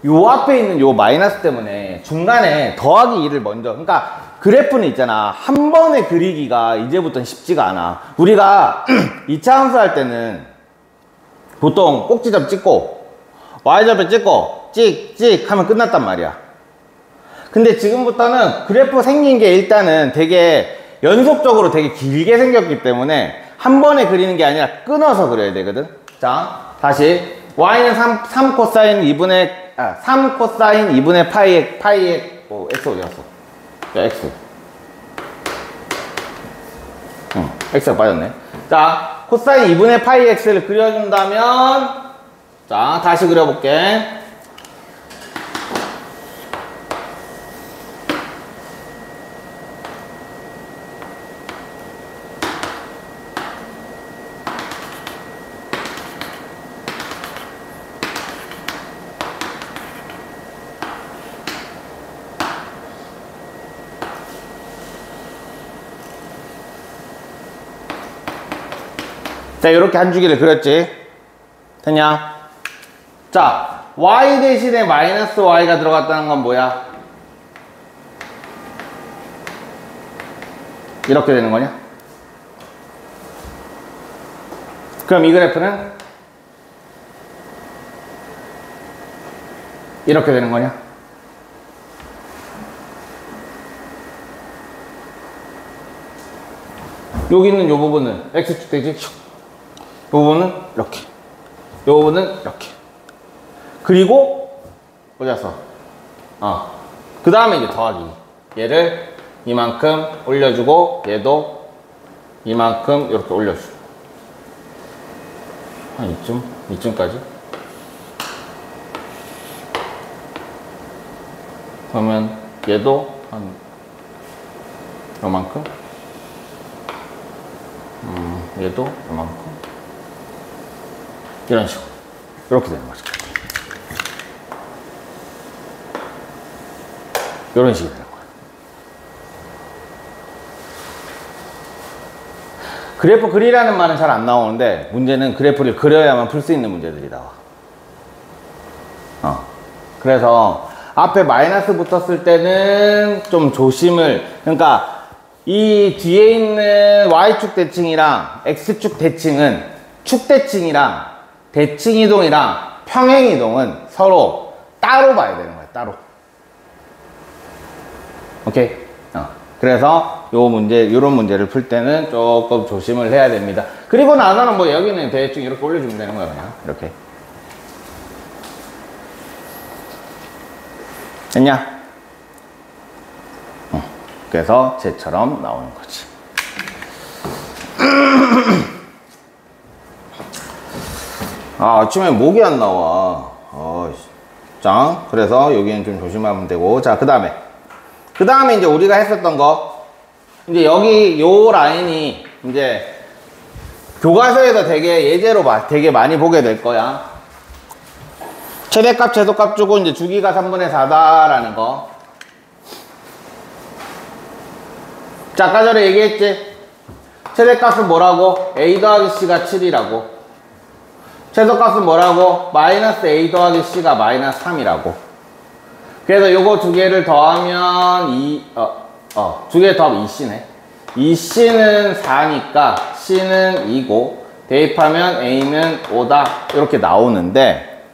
요 앞에 있는 요 마이너스 때문에 중간에 더하기 2를 먼저, 그러니까 그래프는 있잖아. 한 번에 그리기가 이제부터는 쉽지가 않아. 우리가 2차 함수 할 때는 보통 꼭지점 찍고 y좌표 찍고 찍찍 하면 끝났단 말이야. 근데 지금부터는 그래프 생긴 게 일단은 되게 연속적으로 되게 길게 생겼기 때문에 한 번에 그리는 게 아니라 끊어서 그려야 되거든. 자, 다시 y는 3 코사인 2분의 파이의 x 어디 갔어? 야, x. x가 빠졌네. 자, 코사인 2분의 파이 x를 그려준다면, 자, 다시 그려볼게. 자, 이렇게 한 주기를 그렸지. 됐냐? 자, y 대신에 마이너스 y가 들어갔다는 건 뭐야? 이렇게 되는 거냐? 그럼 이 그래프는 이렇게 되는 거냐? 여기 있는 이 부분은 x축 되지? 이 부분은 이렇게, 이 부분은 이렇게. 그리고 어디 갔어? 그 다음에 이제 더하기. 얘를 이만큼 올려주고 얘도 이만큼 이렇게 올려주고 한 이쯤까지. 그러면 얘도 한 요만큼, 얘도 요만큼, 이런 식으로 이렇게 되는 거죠. 이런 식이 되는 거예요. 그래프 그리라는 말은 잘 안 나오는데 문제는 그래프를 그려야만 풀 수 있는 문제들이 나와. 그래서 앞에 마이너스 붙었을 때는 좀 조심을, 그러니까 이 뒤에 있는 y축 대칭이랑 x축 대칭은 축대칭이랑 대칭이동이랑 평행이동은 서로 따로 봐야 되는 거야. 따로. 오케이? 그래서 요런 문제를 풀 때는 조금 조심을 해야 됩니다. 그리고 나서는 뭐 여기는 대충 이렇게 올려주면 되는 거야. 그냥 이렇게. 됐냐? 그래서 쟤처럼 나오는 거지. 아침에 목이 안 나와. 자, 그래서 여기는 좀 조심하면 되고. 자, 그 다음에 이제 우리가 했었던 거, 이제 여기 요 라인이 이제 교과서에서 되게 예제로 되게 많이 보게 될 거야. 최대값, 최소값 주고 이제 주기가 3분의 4다라는 거. 자, 아까 전에 얘기했지? 최대값은 뭐라고? A 더하기 C가 7이라고. 최소값은 뭐라고? 마이너스 A 더하기 C가 마이너스 3이라고. 그래서 요거 두 개를 더하면 두 개 더하면 2C네. 2C는 4니까 C는 2고, 대입하면 A는 5다. 이렇게 나오는데,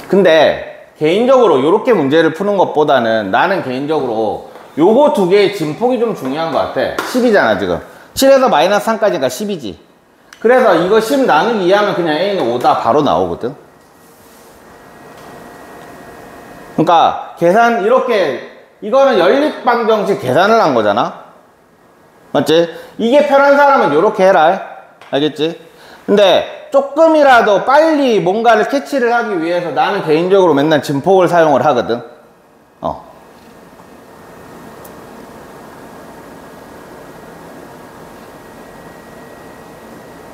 근데 개인적으로 이렇게 문제를 푸는 것보다는 나는 개인적으로 요거 두 개의 진폭이 좀 중요한 것 같아. 10이잖아 지금. 7에서 마이너스 3까지니까 10이지. 그래서 이거 10 나누기 2하면 그냥 A는 5다 바로 나오거든. 그러니까 계산 이렇게, 이거는 연립방정식 계산을 한 거잖아. 맞지? 이게 편한 사람은 이렇게 해라. 알겠지? 근데 조금이라도 빨리 뭔가를 캐치를 하기 위해서 나는 개인적으로 맨날 진폭을 사용을 하거든.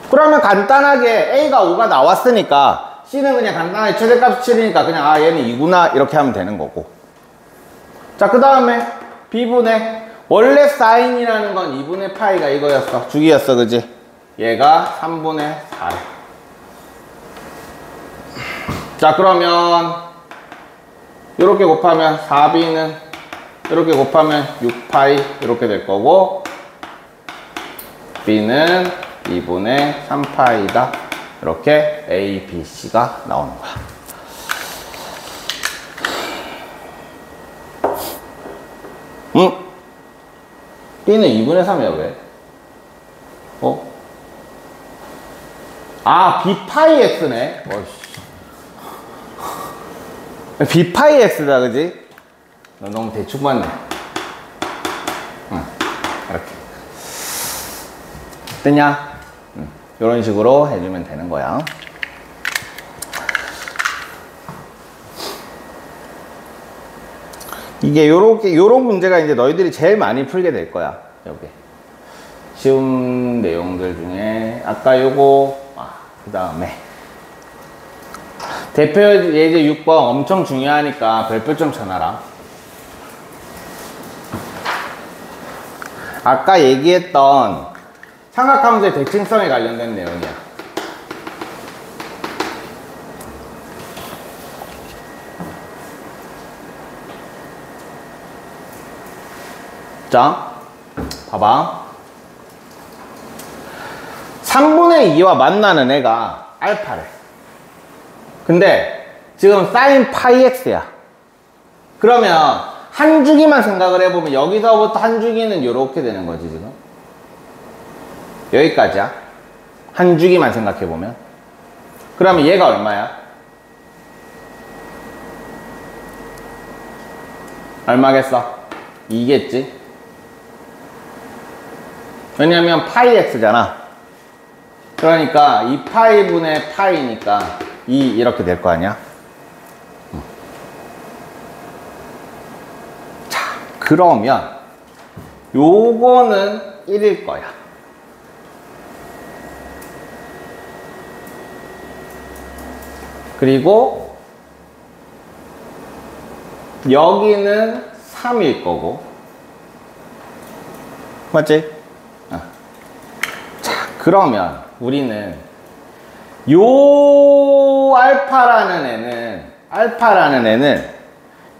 그러면 간단하게 A가 5가 나왔으니까 C는 그냥 간단하게 최대값이 7이니까 그냥 얘는 2구나 이렇게 하면 되는 거고. 자, 그 다음에 B분의, 원래 사인이라는 건 2분의 파이가 이거였어. 주기였어, 그지? 얘가 3분의 4. 자, 그러면 이렇게 곱하면 4B는 이렇게 곱하면 6파이 이렇게 될 거고, B는 2분의 3파이다. 이렇게 A, B, C가 나오는 거야. B는 2분의 3이야, 왜? B 파이 X네. B 파이 X다, 그지? 너 너무 대충 봤네. 이렇게. 됐냐? 이런 식으로 해주면 되는 거야. 이게 요런 문제가 이제 너희들이 제일 많이 풀게 될 거야. 여기. 쉬운 내용들 중에, 아까 요거, 그 다음에. 대표 예제 6번 엄청 중요하니까 별표 좀 쳐놔라. 아까 얘기했던 삼각함수의 대칭성에 관련된 내용이야. 자, 봐봐. 3분의 2와 만나는 애가 알파래. 근데 지금 사인 파이 x야. 그러면 한 주기만 생각을 해보면 여기서부터 한 주기는 이렇게 되는 거지 지금. 여기까지야. 한 주기만 생각해보면. 그러면 얘가 얼마야? 얼마겠어? 2겠지? 왜냐면 파이 x잖아. 그러니까 2파이분의 파이니까 2 이렇게 될 거 아니야? 자, 그러면 요거는 1일 거야. 그리고 여기는 3일 거고. 맞지? 자, 그러면 우리는 요 알파라는 애는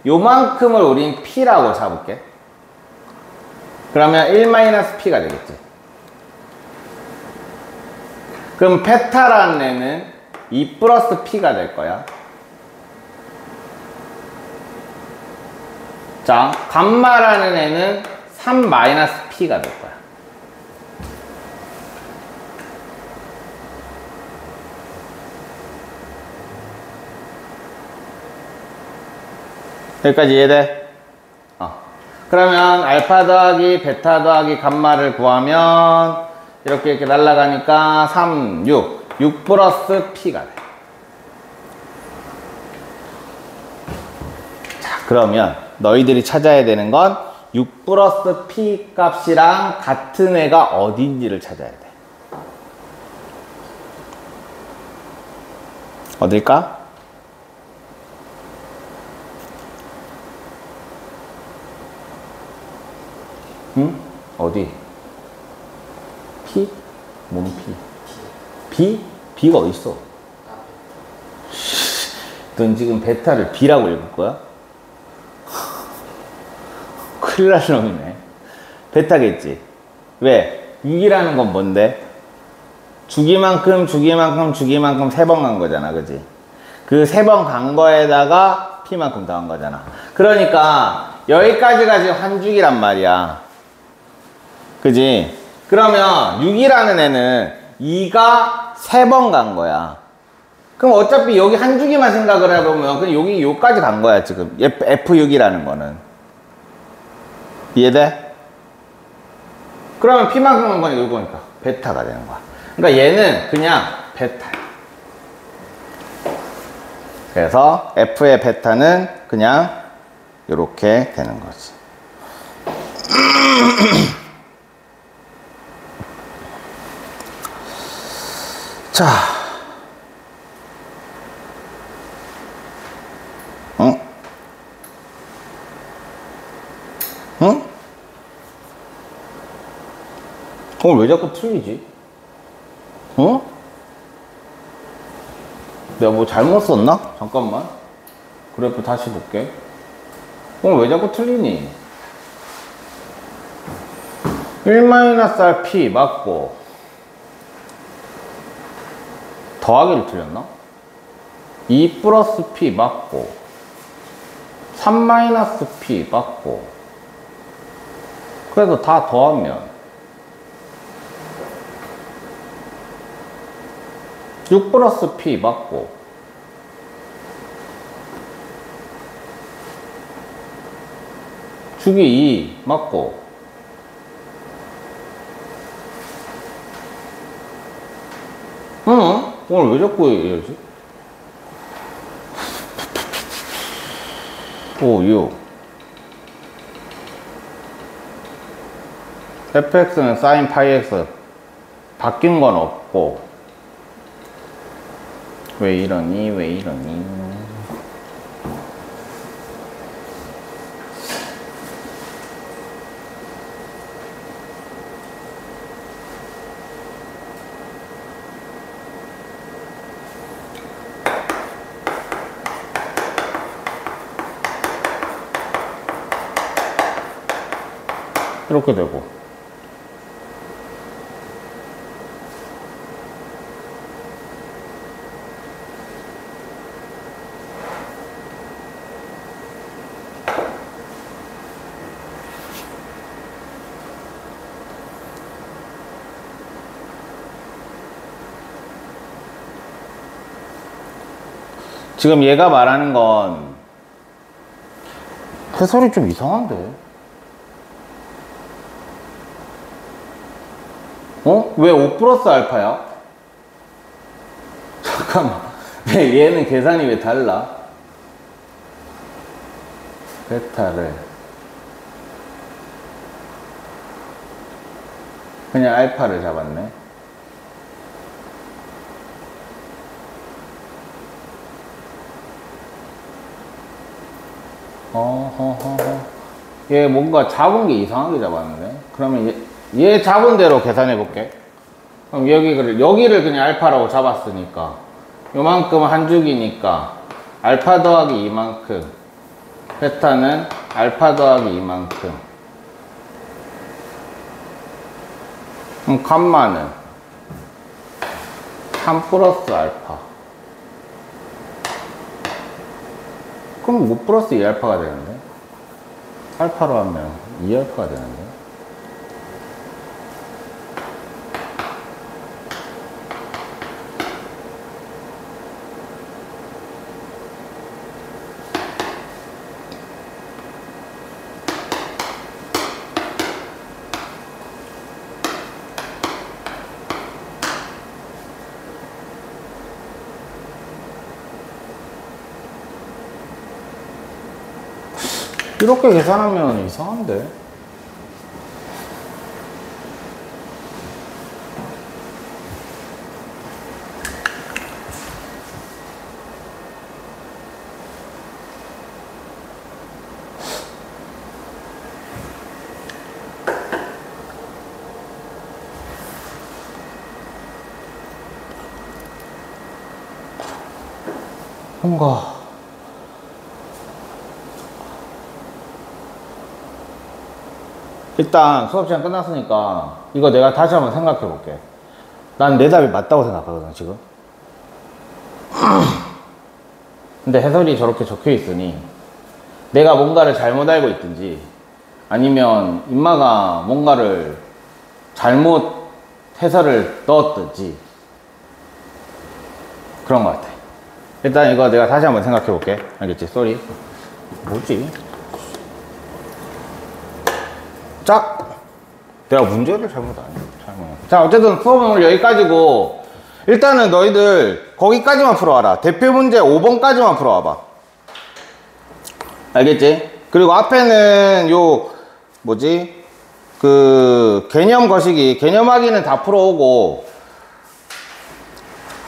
요만큼을 우린 P라고 잡을게. 그러면 1-P가 되겠지. 그럼 베타라는 애는 2 플러스 P가 될 거야. 자, 감마라는 애는 3-P가 될 거야. 여기까지 이해돼? 그러면 알파 더하기 베타 더하기 감마를 구하면 이렇게 날아가니까 3, 6 플러스 P가 돼. 그러면 너희들이 찾아야 되는 건 6 플러스 P 값이랑 같은 애가 어딘지를 찾아야 돼. 어딜까? 응? 어디? P? 뭔 P? B? B가 어딨어? 넌 지금 베타를 B라고 읽을 거야? 큰일 날 놈이네. 베타겠지? 왜? 6이라는 건 뭔데? 주기만큼 주기만큼 주기만큼 3번 간 거잖아, 그지? 그 3번 간 거에다가 P만큼 더한 거잖아. 그러니까 여기까지가 지금 한 주기란 말이야, 그지? 그러면 6이라는 애는 2가 3번 간 거야. 그럼 어차피 여기 한 주기만 생각을 해보면 그냥 여기 요까지 간 거야, 지금. F6이라는 거는. 이해돼? 그러면 P만큼 간 거니까 이거니까 베타가 되는 거야. 그러니까 얘는 그냥 베타야. 그래서 F의 베타는 그냥 이렇게 되는 거지. 자, 응? 응? 왜 자꾸 틀리지? 어? 내가 뭐 잘못 썼나? 잠깐만. 그래프 다시 볼게. 왜 자꾸 틀리니? 1-RP 맞고 더하기를 틀렸나? 2 플러스 P 맞고 3-P 맞고 그래도 다 더하면 6 플러스 P 맞고 주기 2 맞고 응? 오늘 왜 자꾸 이러지? 5, 6 fx는 sin 파이 x 바뀐 건 없고 왜 이러니? 왜 이러니? 이렇게 되고 지금 얘가 말하는 건 해설이 좀 이상한데? 어? 왜 5 플러스 알파야? 잠깐만. 왜 얘는 계산이 왜 달라? 베타를 그냥 알파를 잡았네. 얘 뭔가 잡은 게 이상하게 잡았는데? 그러면 얘 잡은 대로 계산해 볼게. 그럼 여기를 그냥 알파라고 잡았으니까 요만큼 한 주기니까 알파 더하기 이만큼 베타는 알파 더하기 이만큼 그럼 감마는 3 플러스 알파 그럼 5 플러스 2알파가 되는데 알파로 하면 2알파가 되는데 이렇게 계산하면 이상한데. 뭔가 일단 수업 시간 끝났으니까 이거 내가 다시 한번 생각해 볼게. 난 내 답이 맞다고 생각하거든 지금. 근데 해설이 저렇게 적혀 있으니 내가 뭔가를 잘못 알고 있든지 아니면 임마가 뭔가를 잘못 해설을 넣었든지 그런 것 같아. 일단 이거 내가 다시 한번 생각해 볼게. 알겠지? 쏘리. 뭐지? 자, 내가 문제를 잘못 안 해. 자, 어쨌든 수업은 오늘 여기까지고 일단은 너희들 거기까지만 풀어와라. 대표 문제 5번까지만 풀어와봐. 알겠지? 그리고 앞에는 요 뭐지? 그 개념 거시기, 개념 확인은 다 풀어오고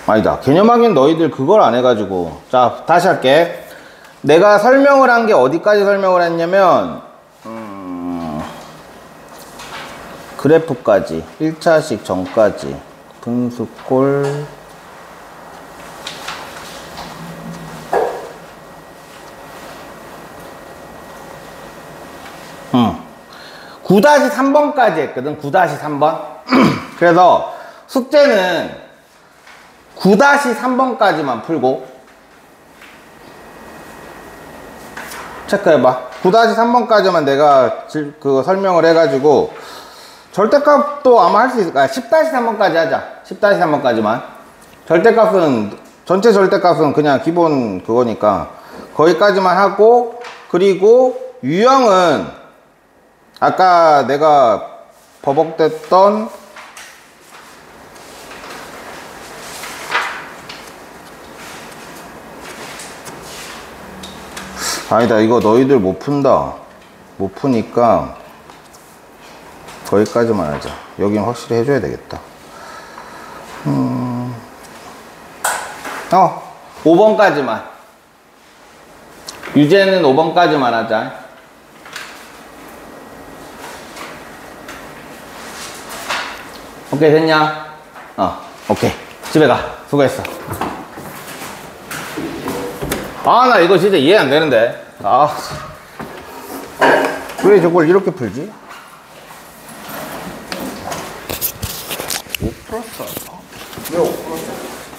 아니다. 개념 확인 너희들 그걸 안 해가지고. 자, 다시 할게. 내가 설명을 한 게 어디까지 설명을 했냐면 그래프까지 1차식 전까지 분수꼴 응. 9-3번까지 했거든. 9-3번. 그래서 숙제는 9-3번까지만 풀고 체크해봐. 9-3번까지만 내가 그거 설명을 해가지고 절대값도 아마 할 수 있을 거야. 10-3번까지 하자. 10-3번까지만. 절대값은 전체 절대값은 그냥 기본 그거니까 거기까지만 하고, 그리고 유형은 아까 내가 버벅댔던 아니다. 이거 너희들 못 푼다. 못 푸니까 거기까지만 하자. 여긴 확실히 해줘야 되겠다. 5번까지만. 유제는 5번까지만 하자. 오케이, 됐냐? 오케이. 집에 가. 수고했어. 아, 나 이거 진짜 이해 안 되는데. 왜 저걸 이렇게 풀지? 5 플러스 알파? 왜 5 플러스 알파?